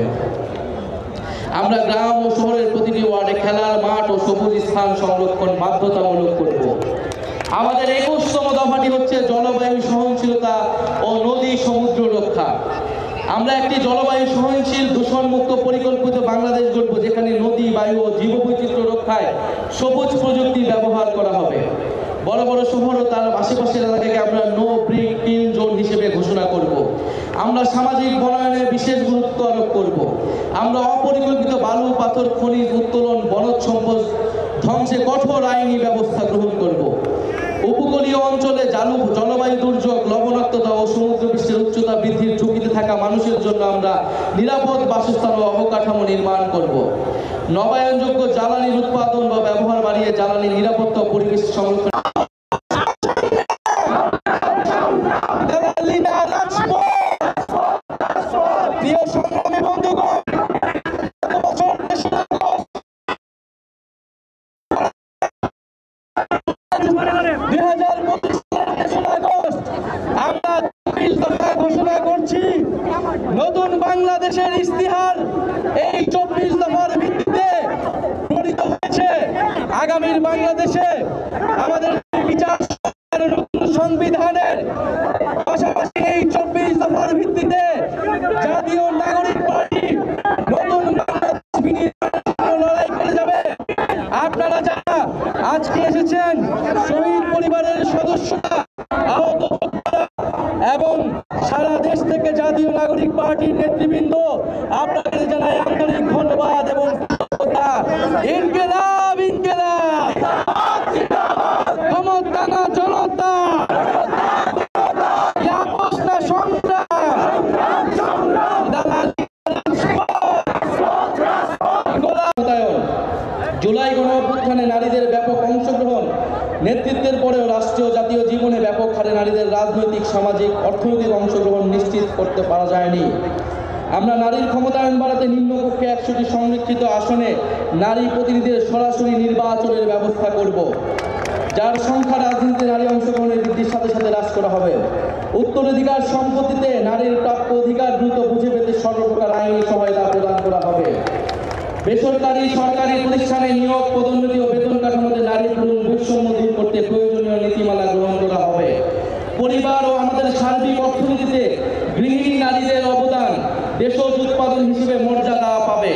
আমরা গ্রাম ও শহরের প্রতিটি ওয়ার্ডে খেলার মাঠ ও সবুজ স্থান সংরক্ষণ বাধ্যতামূলক করব। আমাদের 21তম দফাটি হচ্ছে জলবায়ু সহনশীলতা ও নদী সমুদ্র রক্ষা। আমরা একটি জলবায়ু সহনশীল দূষণমুক্ত পরিকল্পিত বাংলাদেশ গড়ব, যেখানে নদী, বায়ু ও জীববৈচিত্র্য রক্ষায় সবুজ প্রযুক্তি ব্যবহার করা হবে। বড় বড় শহর ও তার আশেপাশের এলাকাকে আমরা নো ব্রিক কিল জোন হিসেবে ঘোষণা করব। আমরা সামাজিক বনায়নে বিশেষ গুরুত্ব আরোপ করব। আমরা অপরিকল্পিত বালু, পাথর, খনিজ উত্তোলন, বনজ সম্পদ ধ্বংসে কঠোর আইনি ব্যবস্থা গ্রহণ করব। উপকূলীয় অঞ্চলে জলবায়ু দুর্যোগ, লবণাক্ততা ও সমুদ্র পৃষ্ঠের উচ্চতা বৃদ্ধির ঝুঁকিতে থাকা মানুষের জন্য আমরা নিরাপদ বাসস্থান ও অবকাঠামো নির্মাণ করব। নবায়নযোগ্য জ্বালানির উৎপাদন বা ব্যবহার বাড়িয়ে জ্বালানি নিরাপত্তা ও পরিবেশ সংরক্ষণ। প্রিয় সংগ্রামী বন্ধুগণ, ঘোষণা করছি নতুন বাংলাদেশের ইস্তিহার এই 24 দফার ভিত্তিতে প্রণীত হয়েছে। আগামীর বাংলাদেশে আমাদের বিচার সংবিধানের পাশাপাশি এই 24 দফার ভিত্তিতে জাতীয় নাগরিক পার্টি নতুন বাংলাদেশ লড়াই করে যাবে। আপনারা যারা আজকে এসেছেন, শহীদ পরিবারের সদস্যরা, আহত এবং সারা দেশ থেকে জাতীয় নাগরিক পার্টির নেতৃবৃন্দ, আপনাদের জানাই আন্তরিক ধন্যবাদ এবং ইনকিলাব ইনকিলাব, ক্ষমতা না জনতা, জুলাই গণঅভ্যুত্থানে নারীদের ব্যাপক অংশগ্রহণ, নেতৃত্বের পরেও রাষ্ট্রীয় জাতীয় জীবনে ব্যাপক হারে নারীদের রাজনৈতিক, সামাজিক, অর্থনৈতিক অংশগ্রহণ নিশ্চিত করতে পারা যায়নি। আমরা নারীর ক্ষমতায়ন বাড়াতে নিম্নকক্ষে 100টি সংরক্ষিত আসনে নারী প্রতিনিধিদের সরাসরি নির্বাচনের ব্যবস্থা করব, যার সংখ্যা রাজনীতিতে নারী অংশগ্রহণের বৃদ্ধির সাথে সাথে হ্রাস করা হবে। উত্তরাধিকার সম্পত্তিতে নারীর প্রাপ্য অধিকার দ্রুত বুঝে পেতে সর্বপ্রকার আইনি সহায়তা প্রদান করা হবে। বেসরকারি সরকারি প্রতিষ্ঠানে নিয়োগ, পদোন্নতি ও বেতন কাঠামোতে নারী পুরুষ বৈষম্য দূর করতে প্রয়োজনীয় নীতিমালা গ্রহণ করা হবে। পরিবার ও আমাদের সার্বিক অর্থনীতিতে গৃহিণী নারীদের অবদান দেশজ উৎপাদন হিসেবে মর্যাদা পাবে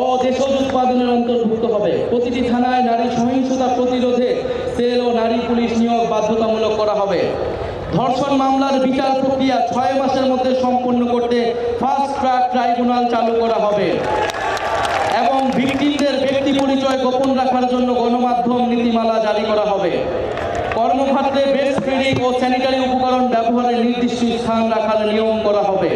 ও দেশজ উৎপাদনের অন্তর্ভুক্ত হবে। প্রতিটি থানায় নারী সহিংসতা প্রতিরোধে সেল ও নারী পুলিশ নিয়োগ বাধ্যতামূলক করা হবে। ধর্ষণ মামলার বিচার প্রক্রিয়া 6 মাসের মধ্যে সম্পন্ন করতে ফাস্ট ট্র্যাক ট্রাইব্যুনাল চালু করা হবে এবং ভিকটিমদের ব্যক্তি পরিচয় গোপন রাখার জন্য গণমাধ্যম নীতিমালা জারি করা হবে। কর্মক্ষেত্রে ব্রেস্ট ফিডিং ও স্যানিটারি উপকরণ ব্যবহারের নির্দিষ্ট স্থান রাখার নিয়ম করা হবে।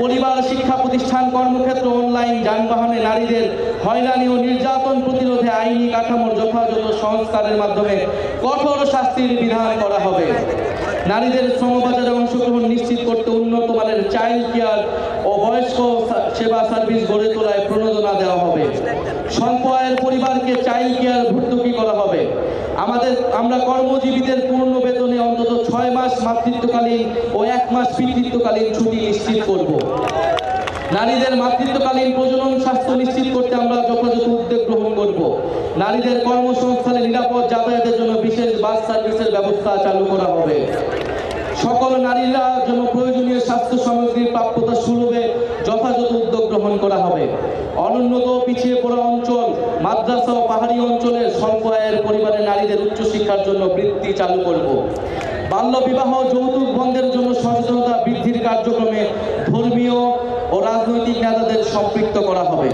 পরিবার, শিক্ষা প্রতিষ্ঠান, কর্মক্ষেত্র, অনলাইন, যানবাহনে নারীদের হয়রানি ও নির্যাতন প্রতিরোধে আইনি কাঠামোর যথাযথ সংস্কারের মাধ্যমে কঠোর শাস্তির বিধান করা হবে। নারীদের শ্রমবাজারে অংশগ্রহণ নিশ্চিত করতে উন্নত মানের চাইল্ড কেয়ার ও বয়স্ক সেবা সার্ভিস গড়ে তোলায় প্রণোদনা দেওয়া হবে। স্বল্প আয়ের পরিবারকে চাইল্ড কেয়ার ভর্তুকি করা হবে। আমরা কর্মজীবীদের পূর্ণ বেতনে অন্তত 6 মাস মাতৃত্বকালীন ও 1 মাস পিতৃত্বকালীন ছুটি নিশ্চিত করব। নারীদের মাতৃত্বকালীন প্রজনন স্বাস্থ্য নিশ্চিত করতে আমরা যথাযথ উদ্যোগ গ্রহণ করব। নারীদের কর্মসংস্থানে নিরাপদ যাতায়াতের জন্য বিশেষ বাস সার্ভিসের ব্যবস্থা চালু করা হবে। সকল নারীরা জন্য প্রয়োজনীয় স্বাস্থ্য সামগ্রীর প্রাপ্যতা সুলভে যথাযথ উদ্যোগ গ্রহণ করা হবে। অনুন্নত পিছিয়ে পড়া অঞ্চল, মাদ্রাসা ও পাহাড়ি অঞ্চলের স্বল্প আয়ের পরিবারের নারীদের উচ্চশিক্ষার জন্য বৃত্তি চালু করব। বাল্য বিবাহ, যৌতুক বন্ধের জন্য সচেতনতা বৃদ্ধির কার্যক্রমে ধর্মীয় ও রাজনৈতিক নেতাদের সম্পৃক্ত করা হবে।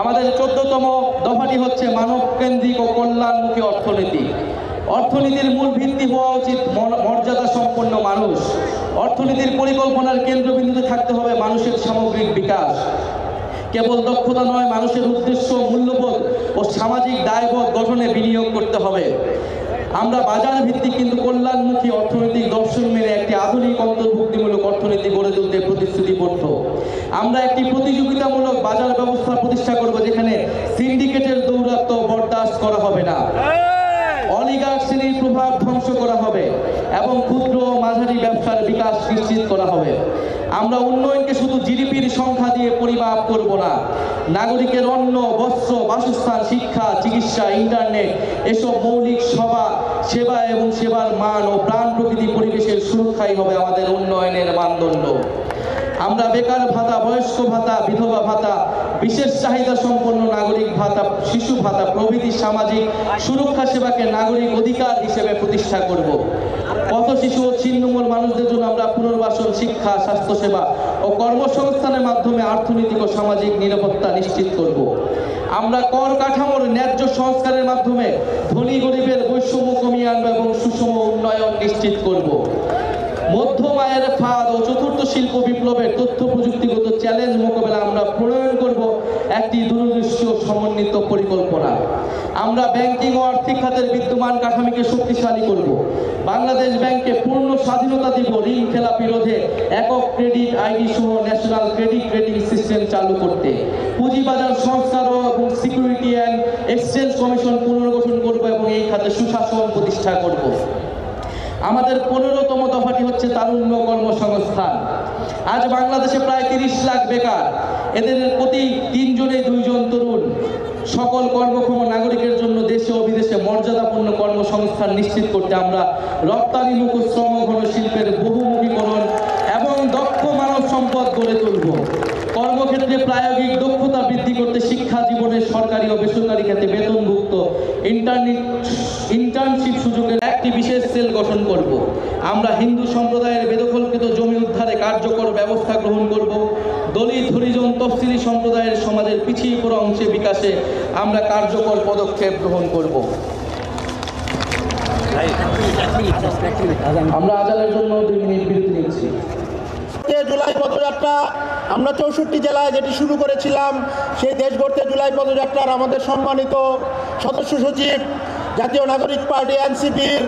আমাদের 14তম দফাটি হচ্ছে মানবকেন্দ্রিক ও কল্যাণমুখী অর্থনীতি। অর্থনীতির মূল ভিত্তি হওয়া উচিত মর্যাদা সম্পন্ন মানুষ। অর্থনীতির পরিকল্পনার কেন্দ্রবিন্দুতে থাকতে হবে মানুষের সামগ্রিক বিকাশ। কেবল দক্ষতা নয়, মানুষের উদ্দেশ্য, মূল্যবোধ ও সামাজিক দায়বোধ গঠনে বিনিয়োগ করতে হবে। আমরা বাজার ভিত্তিক কিন্তু কল্যাণমুখী অর্থনৈতিক দর্শন মেনে একটি আধুনিক অন্তর্ভুক্তিমূলক অর্থনীতি গড়ে তুলতে প্রতিশ্রুতিবদ্ধ। আমরা একটি প্রতিযোগিতামূলক বাজার ব্যবস্থা প্রতিষ্ঠা করব, যেখানে সিন্ডিকেটের দৌরাত্ম্য বরদাস্ত করা হবে না, অলিগার্ক শ্রেণীর প্রভাব ধ্বংস করা হবে এবং ক্ষুদ্র ও মাঝারি ব্যবসার বিকাশ নিশ্চিত করা হবে। আমরা উন্নয়নকে শুধু জিডিপির সংখ্যা দিয়ে পরিমাপ করব না, নাগরিকের অন্ন, বস্ত্র, বাসস্থান, শিক্ষা, চিকিৎসা, ইন্টারনেট এসব মৌলিক সেবা এবং সেবার মান ও প্রাণ প্রকৃতি পরিবেশের সুরক্ষাই হবে আমাদের উন্নয়নের মানদণ্ড। আমরা বেকার ভাতা, বয়স্ক ভাতা, বিধবা ভাতা, বিশেষ চাহিদা সম্পন্ন নাগরিক ভাতা, শিশু ভাতা প্রভৃতি সামাজিক সুরক্ষা সেবাকে নাগরিক অধিকার হিসেবে প্রতিষ্ঠা করব। পথ শিশু ও ছিন্নমূল মানুষদের জন্য আমরা পুনর্বাসন, শিক্ষা, স্বাস্থ্যসেবা ও কর্মসংস্থানের মাধ্যমে অর্থনৈতিক ও সামাজিক নিরাপত্তা নিশ্চিত করব। আমরা কর কাঠামোর ন্যায্য সংস্কারের মাধ্যমে ধনী গরিবের বৈষম্য কমিয়ে আনব এবং সুষম উন্নয়ন নিশ্চিত করব। মধ্যম আয়ের ফাঁদ ও চতুর্থ শিল্প বিপ্লবের তথ্য প্রযুক্তিগত চ্যালেঞ্জ মোকাবেলা আমরা প্রণয়ন করব একটি দূরদৃশ্য সমন্বিত পরিকল্পনা। আমরা ব্যাংকিং ও আর্থিক খাতের বিদ্যমান কাঠামোকে শক্তিশালী করব। বাংলাদেশ ব্যাংককে পূর্ণ স্বাধীনতা দিব ঋণ খেলাপি রোধে একক ক্রেডিট আইডি সহ ন্যাশনাল ক্রেডিট রেটিং সিস্টেম চালু করতে। পুঁজিবাজার সংস্কার এবং সিকিউরিটি অ্যান্ড এক্সচেঞ্জ কমিশন পুনর্গঠন করব এবং এই খাতে সুশাসন প্রতিষ্ঠা করব। আমাদের 15তম দফাটি হচ্ছে তারুণ্য কর্মসংস্থান। আজ বাংলাদেশে প্রায় 30 লাখ বেকার, এদের প্রতি 3 জনে 2 জন তরুণ। সকল কর্মক্ষম নাগরিকের জন্য দেশে ও বিদেশে মর্যাদাপূর্ণ কর্মসংস্থান নিশ্চিত করতে আমরা রপ্তানিমুখ শ্রম ঘন শিল্পের বহুমুখীকরণ এবং দক্ষ মানব সম্পদ গড়ে তুলব। কর্মক্ষেত্রে প্রায়োগিক দক্ষতা বৃদ্ধি করতে শিক্ষা জীবনের সরকারি ও বেসরকারি ক্ষেত্রে বেতনভুক্ত ইন্টার্নশিপ সুযোগের একটি বিশেষ সেল গঠন করব। আমরা হিন্দু সম্প্রদায়ের বেদখলকৃত জমি উদ্ধারে কার্যকর ব্যবস্থা গ্রহণ করব। দলিত, হরিজন, তফসিলি সম্প্রদায়ের সমাজের পিছিয়ে পড়া অংশের বিকাশে আমরা কার্যকর পদক্ষেপ গ্রহণ করব। আমরা আজানের জন্য 2 মিনিট বিরতি নিচ্ছি। জুলাই পদযাত্রা আমরা 64 জেলায় যেটি শুরু করেছিলাম, সেই দেশ গড়তে জুলাই পদযাত্রার আমাদের সম্মানিত সদস্য সচিব, জাতীয় নাগরিক পার্টি এনসিপির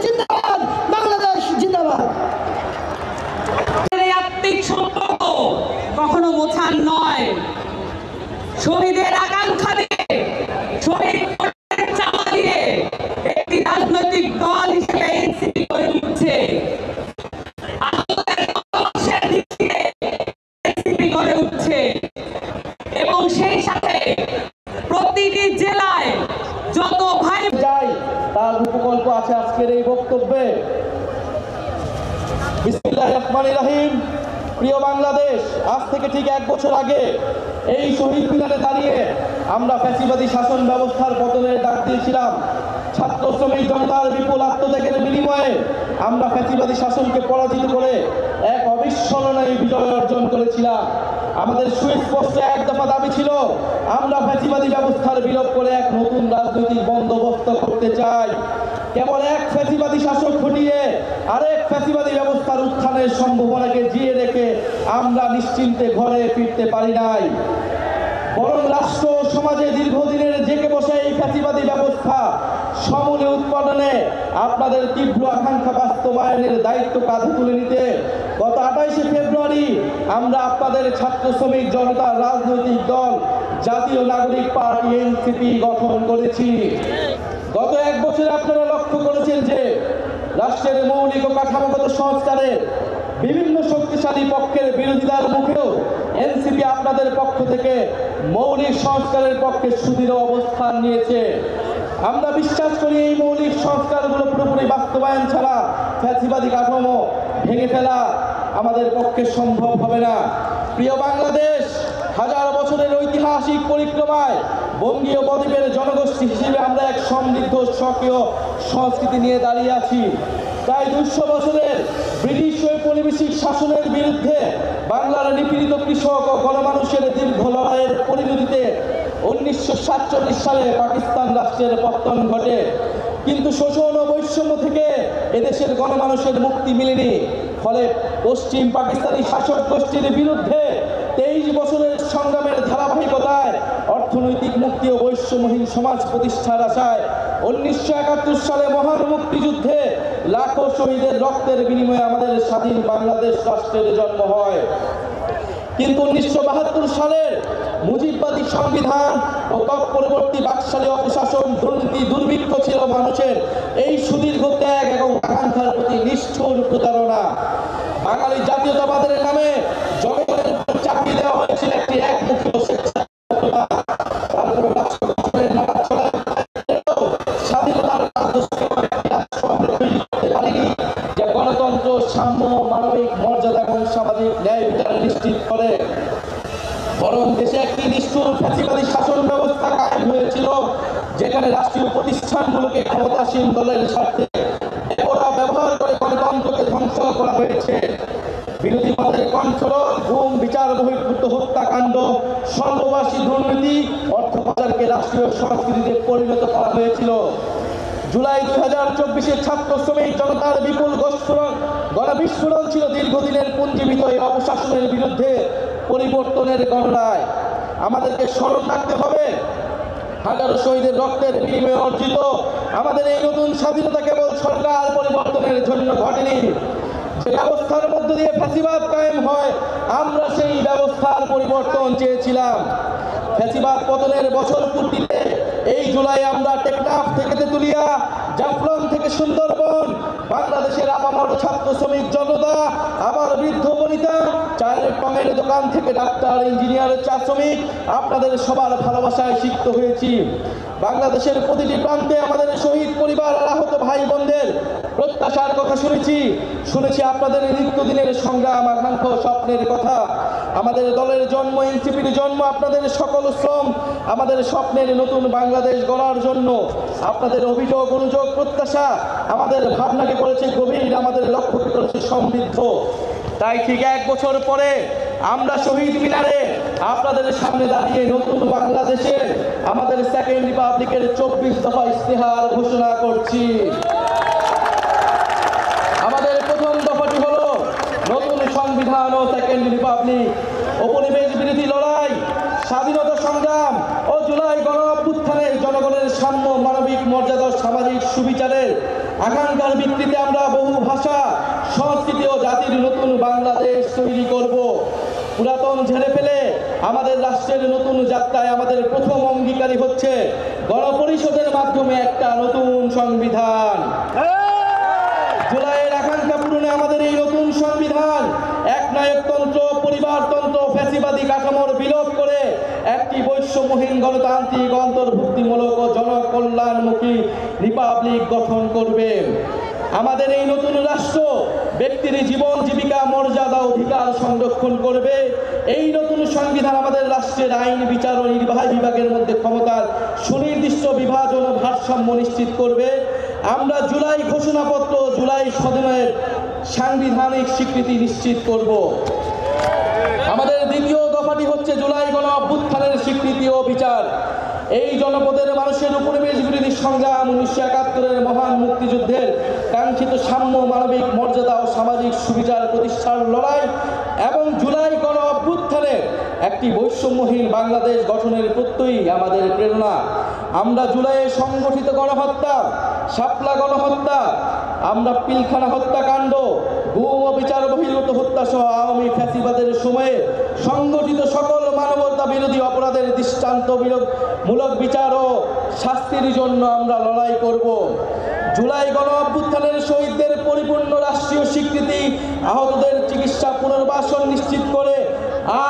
জিন্দাবাদ, বাংলাদেশ জিন্দাবাদ। আত্মিক সম্পর্ক কখনো মোছার নয়। শহীদের আকাঙ্ক্ষা দিয়ে, শহীদ চাওয়া দিয়ে একটি রাজনৈতিক দল হিসেবে এনসিপি গড়ে উঠছে। গড়ে উঠছে এবং সেই সাথে প্রতিটি জেলায় যত ভাই যাই তার উপকল্প আছে আজকের এই বক্তব্যে। বিসমিল্লাহির রহমানির রহিম। প্রিয় বাংলাদেশ, আজ থেকে ঠিক 1 বছর আগে এই শহীদ মিনারে দাঁড়িয়ে আমরা ফ্যাসিবাদী শাসন ব্যবস্থার পতনের ডাক দিয়েছিলাম। ছাত্র শ্রমিক জনতার বিপুল আত্মত্যাগের বিনিময়ে আমরা ফ্যাসিবাদী শাসনকে পরাজিত করে এক অবিস্মরণীয় বিজয় অর্জন করেছিলাম। আমাদের সুস্পষ্ট এক দফা দাবি ছিল, আমরা ফ্যাসিবাদী ব্যবস্থার বিলোপ করে এক নতুন রাজনৈতিক বন্দোবস্ত করতে চাই। কেবল এক ফ্যাসিবাদী শাসক হটিয়ে আরেক ফ্যাসিবাদী ব্যবস্থার উত্থানের সম্ভাবনাকে জিয়ে রেখে আমরা নিশ্চিন্তে ঘরে ফিরতে পারি নাই, বরং রাষ্ট্র সমাজে দীর্ঘদিনের জেগে বসে এই ফ্যাসিবাদী ব্যবস্থা সমূলে উৎপাদনে আপনাদের তীব্র আকাঙ্ক্ষা বাস্তবায়নের দায়িত্ব কাঁধে তুলে নিতে গত 28শে ফেব্রুয়ারি আমরা আপনাদের ছাত্র শ্রমিক জনতার রাজনৈতিক দল জাতীয় নাগরিক পার্টি এনসিপি গঠন করেছি। গত 1 বছরে আপনারা লক্ষ্য করেছেন যে রাষ্ট্রের মৌলিক ও কাঠামোগত সংস্কারের বিভিন্ন শক্তিশালী পক্ষের বিরোধিতার মুখেও এনসিপি আপনাদের পক্ষ থেকে মৌলিক সংস্কারের পক্ষে সুদৃঢ় অবস্থান নিয়েছে। আমরা বিশ্বাস করি এই মৌলিক সংস্কারগুলো পুরোপুরি বাস্তবায়ন ছাড়া ফ্যাসিবাদী কাঠামো ভেঙে ফেলা আমাদের পক্ষে সম্ভব হবে না। প্রিয় বাংলাদেশ, 1000 বছরের ঐতিহাসিক পরিক্রমায় বঙ্গীয় বদ্বীপের জনগোষ্ঠী হিসেবে আমরা এক সমৃদ্ধ স্বকীয় সংস্কৃতি নিয়ে দাঁড়িয়ে আছি। প্রায় 200 বছরের ব্রিটিশ ঔপনিবেশিক শাসনের বিরুদ্ধে বাংলার নিপীড়িত কৃষক ও গণমানুষের দীর্ঘ লড়াইয়ের পরিণতিতে 1947 সালে পাকিস্তান রাষ্ট্রের পতন ঘটে। কিন্তু শোষণ ও বৈষম্য থেকে এদেশের গণমানুষের মুক্তি মিলেনি। ফলে পশ্চিম পাকিস্তানি শাসক গোষ্ঠীর বিরুদ্ধে 23 বছরের সংগ্রামের ধারাবাহিকতায় অর্থনৈতিক মুক্তি ও বৈষম্যহীন সমাজ প্রতিষ্ঠার আশায় 1971 সালে মহান মুক্তিযুদ্ধে লাখো শহীদের রক্তের বিনিময়ে আমাদের স্বাধীন বাংলাদেশ রাষ্ট্রের জন্ম হয়। কিন্তু 1972 সালের মুজিববাদী সংবিধান ও তৎপরবর্তী বাকশালী অপশাসন, দুর্নীতি, দুর্ভিক্ষ ছিল মানুষের এই সুদীর্ঘ ত্যাগ এবং আকাঙ্ক্ষার প্রতি নিষ্ঠুর প্রতারণা। বাঙালি জাতীয়তাবাদের নামে জনগণের উপর চাপিয়ে দেওয়া হয়েছিল একটি একমুখী গণতন্ত্র, সাম্য, মানবিক মর্যাদা এবং সামাজিক ন্যায় বিচার নিশ্চিত করে, বরং দেশে একটি নিষ্ঠুর ফ্যাসিবাদী শাসন ব্যবস্থা কায়েম হয়েছিল, যেখানে রাষ্ট্রীয় প্রতিষ্ঠানগুলোকে ক্ষমতাসীন দলের স্বার্থে ওরা ব্যবহার করে গণতন্ত্রকে ধ্বংস করা হয়েছে। বিরোধী মতের কণ্ঠরোধ, গুম, বিচার বহির্ভূত হত্যাকাণ্ড, সর্ববাসী দুর্নীতি, অর্থ পাচারকে রাষ্ট্রীয় সংস্কৃতিতে পরিণত করা হয়েছিল। জুলাই 2024 ছাত্র শ্রমিক জনতার বিপুল গণবিস্ফোরণ ছিল দীর্ঘদিনের পুঞ্জীবিত এই অপশাসনের বিরুদ্ধে পরিবর্তনের গণনায়। আমাদেরকে স্মরণ রাখতে হবে, হাজারো শহীদের রক্তের বিনিময়ে অর্জিত আমাদের এই নতুন স্বাধীনতা কেবল সরকার পরিবর্তনের জন্য ঘটেনি। যে ব্যবস্থার মধ্য দিয়ে ফ্যাসিবাদ কায়েম হয়, আমরা সেই ব্যবস্থার পরিবর্তন চেয়েছিলাম। ফ্যাসিবাদ পতনের বছর পূর্তিতে এই জুলাই আমরা টেকনাফ থেকে তেতুলিয়া, জাফলং থেকে সুন্দরবন, বাংলাদেশের আপামর ছাত্র শ্রমিক জনতা, আবার বৃদ্ধ বনিতা, চায়ের টঙের দোকান থেকে ডাক্তার, ইঞ্জিনিয়ার, চা শ্রমিক, আপনাদের সবার ভালোবাসায় সিক্ত হয়েছি। বাংলাদেশের প্রতিটি প্রান্তে আমাদের শহীদ পরিবার আর আহত ভাই বোনদের প্রত্যাশার কথা শুনেছি আপনাদের নিত্যদিনের সংগ্রাম, আকাঙ্ক্ষা, স্বপ্নের কথা। আমাদের দলের জন্ম, এনসিপির জন্ম, আপনাদের সকল শ্রম আমাদের স্বপ্নের নতুন বাংলাদেশ গড়ার জন্য। আপনাদের অভিযোগ, অনুযোগ, প্রত্যাশা আমাদের ভাবনাকে করেছে গভীর, আমাদের লক্ষ্যকে করেছে সমৃদ্ধ। তাই ঠিক 1 বছর পরে আমরা শহীদ মিনারে আপনাদের সামনে দাঁড়িয়ে নতুন বাংলাদেশে আমাদের সেকেন্ড রিপাবলিকের 24 দফা ইস্তেহার ঘোষণা করছি। আমাদের প্রথম দফাটি হলো নতুন সংবিধান ও সেকেন্ড রিপাবলিক, উপনিবেশ বিরোধী লড়াই, স্বাধীনতা সংগ্রাম ও জুলাই গণ অভ্যুত্থানে জনগণের সাম্য, মানবিক মর্যাদা, সামাজিক সুবিচারের আকাঙ্ক্ষার ভিত্তিতে আমরা বহু ভাষা, সংস্কৃতি ও জাতির নতুন বাংলাদেশ তৈরি করব। পুরাতন ঝেড়ে ফেলে আমাদের রাষ্ট্রের নতুন যাত্রায় আমাদের প্রথম অঙ্গীকারী হচ্ছে গণপরিষদের মাধ্যমে একটা নতুন সংবিধান। জুলাইয়ের আকাঙ্ক্ষা পূরণে আমাদের এই নতুন সংবিধান একনায়কতন্ত্র, পরিবারতন্ত্র, ফ্যাসিবাদী কাঠামোর বিলোপ করে একটি বৈষম্যহীন গণতান্ত্রিক, অন্তর্ভুক্তিমূলক ও জনকল্যাণমুখী রিপাবলিক গঠন করবে। আমাদের এই নতুন রাষ্ট্র ব্যক্তির জীবন, জীবিকা, মর্যাদা, অধিকার সংরক্ষণ করবে। এই নতুন সংবিধান আমাদের রাষ্ট্রের আইন, বিচার ও নির্বাহী বিভাগের মধ্যে ক্ষমতার সুনির্দিষ্ট বিভাজন ও ভারসাম্য নিশ্চিত করবে। আমরা জুলাই ঘোষণাপত্র, জুলাই সদনের সাংবিধানিক স্বীকৃতি নিশ্চিত করব। আমাদের দ্বিতীয় দফাটি হচ্ছে জুলাই গণ অভ্যুত্থানের স্বীকৃতি ও বিচার। এই জনপদের মানুষের উপনিবেশ বিরোধী সংগ্রাম, 1971-এর মহান মুক্তিযুদ্ধের কাঙ্ক্ষিত সাম্য, মানবিক মর্যাদা ও সামাজিক সুবিচার প্রতিষ্ঠার লড়াই এবং জুলাই গণ অভ্যুত্থানের একটি বৈষম্যহীন বাংলাদেশ গঠনের প্রত্যয়ই আমাদের প্রেরণা। আমরা জুলাইয়ে সংগঠিত গণহত্যা, শাপলা গণহত্যা, আমরা পিলখানা হত্যাকাণ্ড, গুম ও বিচার বহির্ভূত হত্যা সহ আওয়ামী ফ্যাসিবাদের সময়ে সংগঠিত সকল মানবতা বিরোধী অপরাধের দৃষ্টান্তমূলক বিচার ও শাস্তির জন্য আমরা লড়াই করব। জুলাই গণ অভ্যুত্থানের শহীদদের পরিপূর্ণ রাষ্ট্রীয় স্বীকৃতি, আহতদের চিকিৎসা, পুনর্বাসন নিশ্চিত করে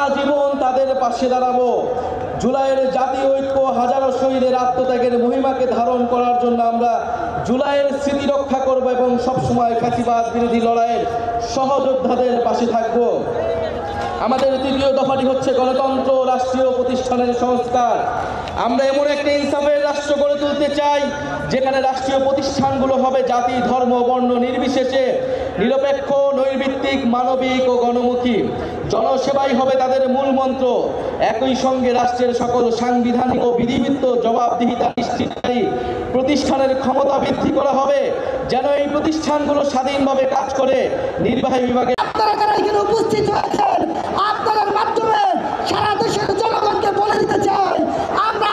আজীবন তাদের পাশে দাঁড়াবো। জুলাইয়ের জাতীয় ঐক্য, হাজারো শহীদের আত্মত্যাগের মহিমাকে ধারণ করার জন্য আমরা জুলাইয়ের স্মৃতি রক্ষা করব এবং সবসময় ফ্যাসিবাদ বিরোধী লড়াইয়ের সহযোদ্ধাদের পাশে থাকব। আমাদের তৃতীয় দফাটি হচ্ছে গণতন্ত্র, রাষ্ট্রীয় প্রতিষ্ঠানের সংস্কার। আমরা এমন একটা ইনসাফের রাষ্ট্র গড়ে তুলতে চাই যেখানে রাষ্ট্রীয় প্রতিষ্ঠানগুলো হবে জাতি, ধর্ম, বর্ণ নির্বিশেষে নিরপেক্ষ, নৈর্ভিত্তিক, মানবিক ও গণমুখী। জনসেবাই হবে তাদের মূল মন্ত্র। একই সঙ্গে রাষ্ট্রের সকল সাংবিধানিক ও বিধিবিধ জবাবদিহিতা নিশ্চিতকারী প্রতিষ্ঠানের ক্ষমতা বৃদ্ধি করা হবে, যেন এই প্রতিষ্ঠানগুলো স্বাধীনভাবে কাজ করে। নির্বাহী বিভাগে আপনারা যারা এখানে উপস্থিত হয়েছেন, আপনাদের মাধ্যমে সারা দেশের জনগণকে বলে দিতে চাই, আমরা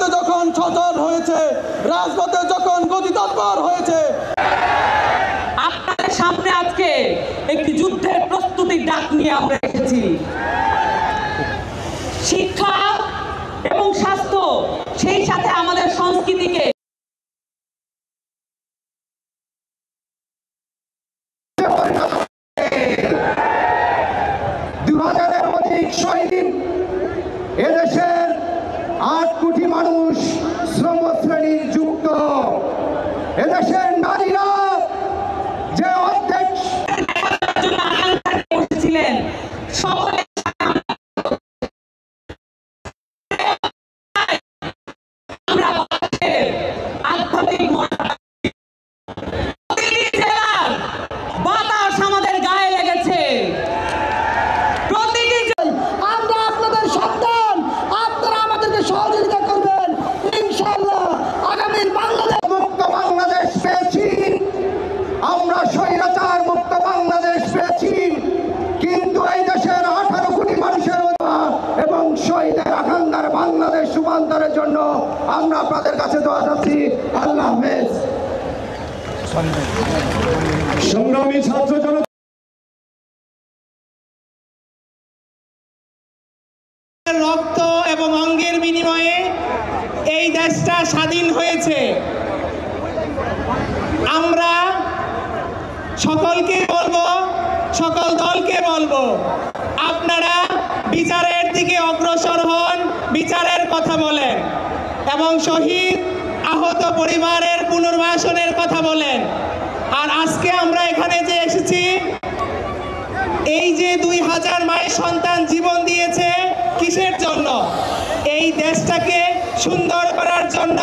রাজপথে যখন সচল হয়েছে, রাজপথে যখন গতি তৎপর হয়েছে, আপনাদের সামনে আজকে একটি যুদ্ধের প্রস্তুতির ডাক নিয়ে আমরা এসেছি। শিক্ষা এবং স্বাস্থ্য, সেই সাথে আমাদের সংস্কৃতিকে শহীদ এদেশের 8 কোটি মানুষ শ্রম শ্রেণীর যুক্ত। এদেশের নারীরা যে অর্ধেক ছিলেন সকলে আধ্যাত্মিক জেলার বাতাস আমাদের গায়ে লেগেছে। আমরা আপনাদের সন্তান, আপনারা আমাদেরকে সহযোগিতা করবেন। ইনশাআল্লাহ আগামীর বাংলাদেশ মুক্ত বাংলাদেশ পেয়েছি, আমরা স্বৈরাচার মুক্ত বাংলাদেশ পেয়েছি, কিন্তু এই দেশের 18 কোটি মানুষের এবং শহীদের আকাঙ্ক্ষার বাংলাদেশ রূপান্তরের জন্য আমরা আপনাদের কাছে দোয়া চাচ্ছি। আল্লাহ হাফেজ। সংগ্রামী ছাত্র জনতা, রক্ত এবং অঙ্গের বিনিময়ে এই দেশটা স্বাধীন হয়েছে। আমরা সকলকে বলবো, সকল দলকে বলবো, আপনারা বিচারের দিকে অগ্রসর হন, বিচারের কথা বলেন এবং শহীদ আহত পরিবারের পুনর্বাসনের কথা বলেন। আর আজকে আমরা এখানে যে এসেছি, এই যে 2000 মায়ের সন্তান জীবন দিয়েছে কিসের জন্য? এই দেশটাকে সুন্দর করার জন্য,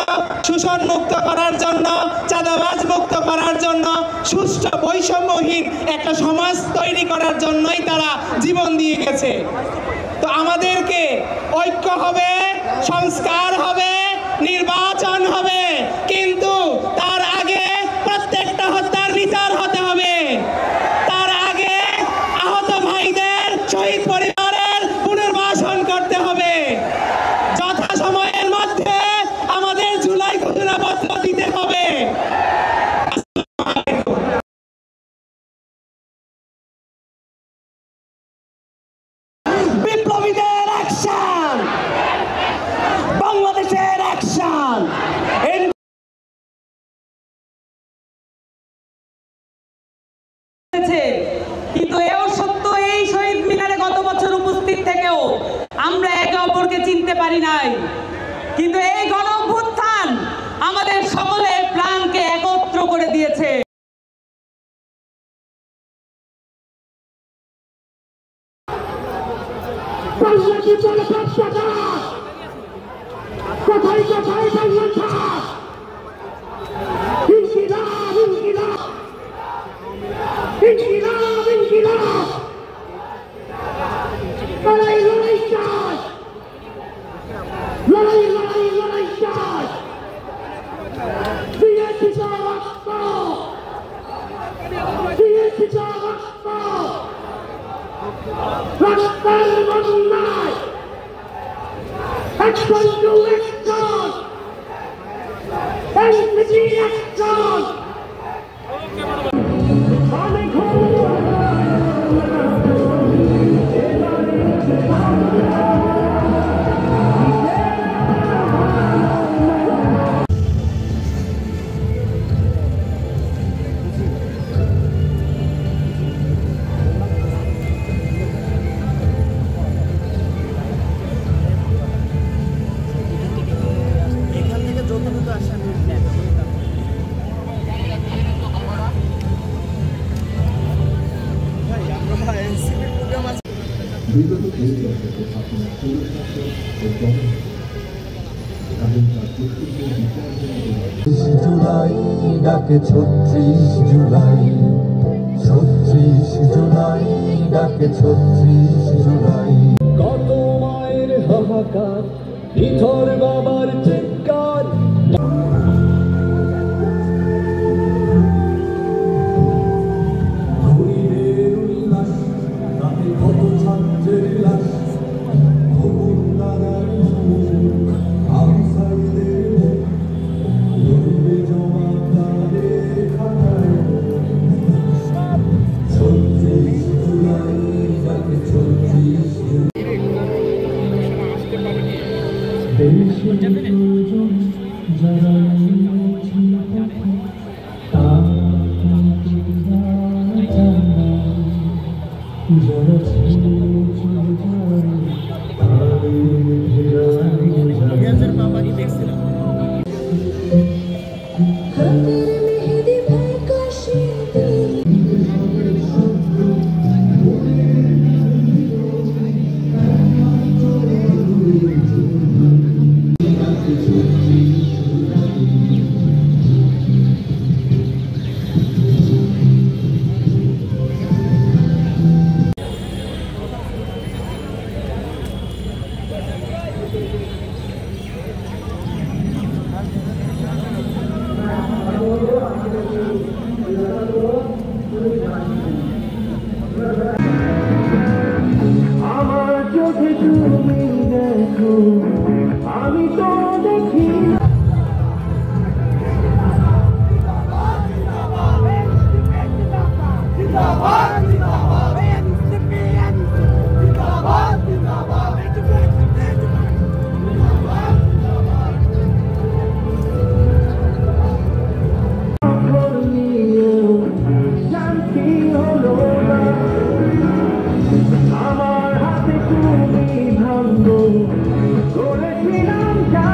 শোষণ মুক্ত করার জন্য, চাঁদাবাজ মুক্ত করার জন্য, সুষ্ঠু বৈষম্যহীন একটা সমাজ তৈরি করার জন্যই তারা জীবন দিয়ে গেছে। তো আমাদেরকে ঐক্য হবে, সংস্কার হবে, নির্বাচন হবে, কিন্তু তার আগে প্রত্যেকটা হত্যার বিচার হতে হবে। তার আগে আহত ভাইদের, শহীদ পরিবারের পুনর্বাসন করতে হবে। যথাসময়ের মধ্যে আমাদের জুলাই ঘোষণাপত্র দিতে হবে। বিপ্লবীদের অ্যাকশন, বাংলাদেশের অ্যাকশন। কিন্তু এও সত্য, এই শহীদ মিনারে গত বছর উপস্থিত থেকেও আমরা একে অপরকে চিনতে পারি নাই। কিন্তু এই গণ অভ্যুত্থান আমাদের সকলের প্রাণকে একত্র করে দিয়েছে। কোথায় কোথায় বাংলাদেশ, ইনকিলাব ইনকিলাব ইনকিলাব ইনকিলাব, লড়াই লড়াই চাই, লড়াই লড়াই লড়াই চাই। বিএনপি রক্ত, বিএনপি রক্ত, রক্তের বন্যায় action to action, NCP action. বিগত 2 দশকে আপনার স্বৈরশাসক ও জুলাই ডাকে 36 জুলাই, 36 জুলাই ডাকে 36 জুলাই। কত মায়ের হাহাকার, নিথর বাবার চিৎকার, গরিবের উল্লাস, তাতে কত ছাত্রের লাশ, খবর দাঁড়ায় আমসাইদের আমার চোখে তুমি দেখো, আমি তো দেখি না। শান্তি হলো না, আমার হাতে তুমি ভাঙো করেছিলাম যা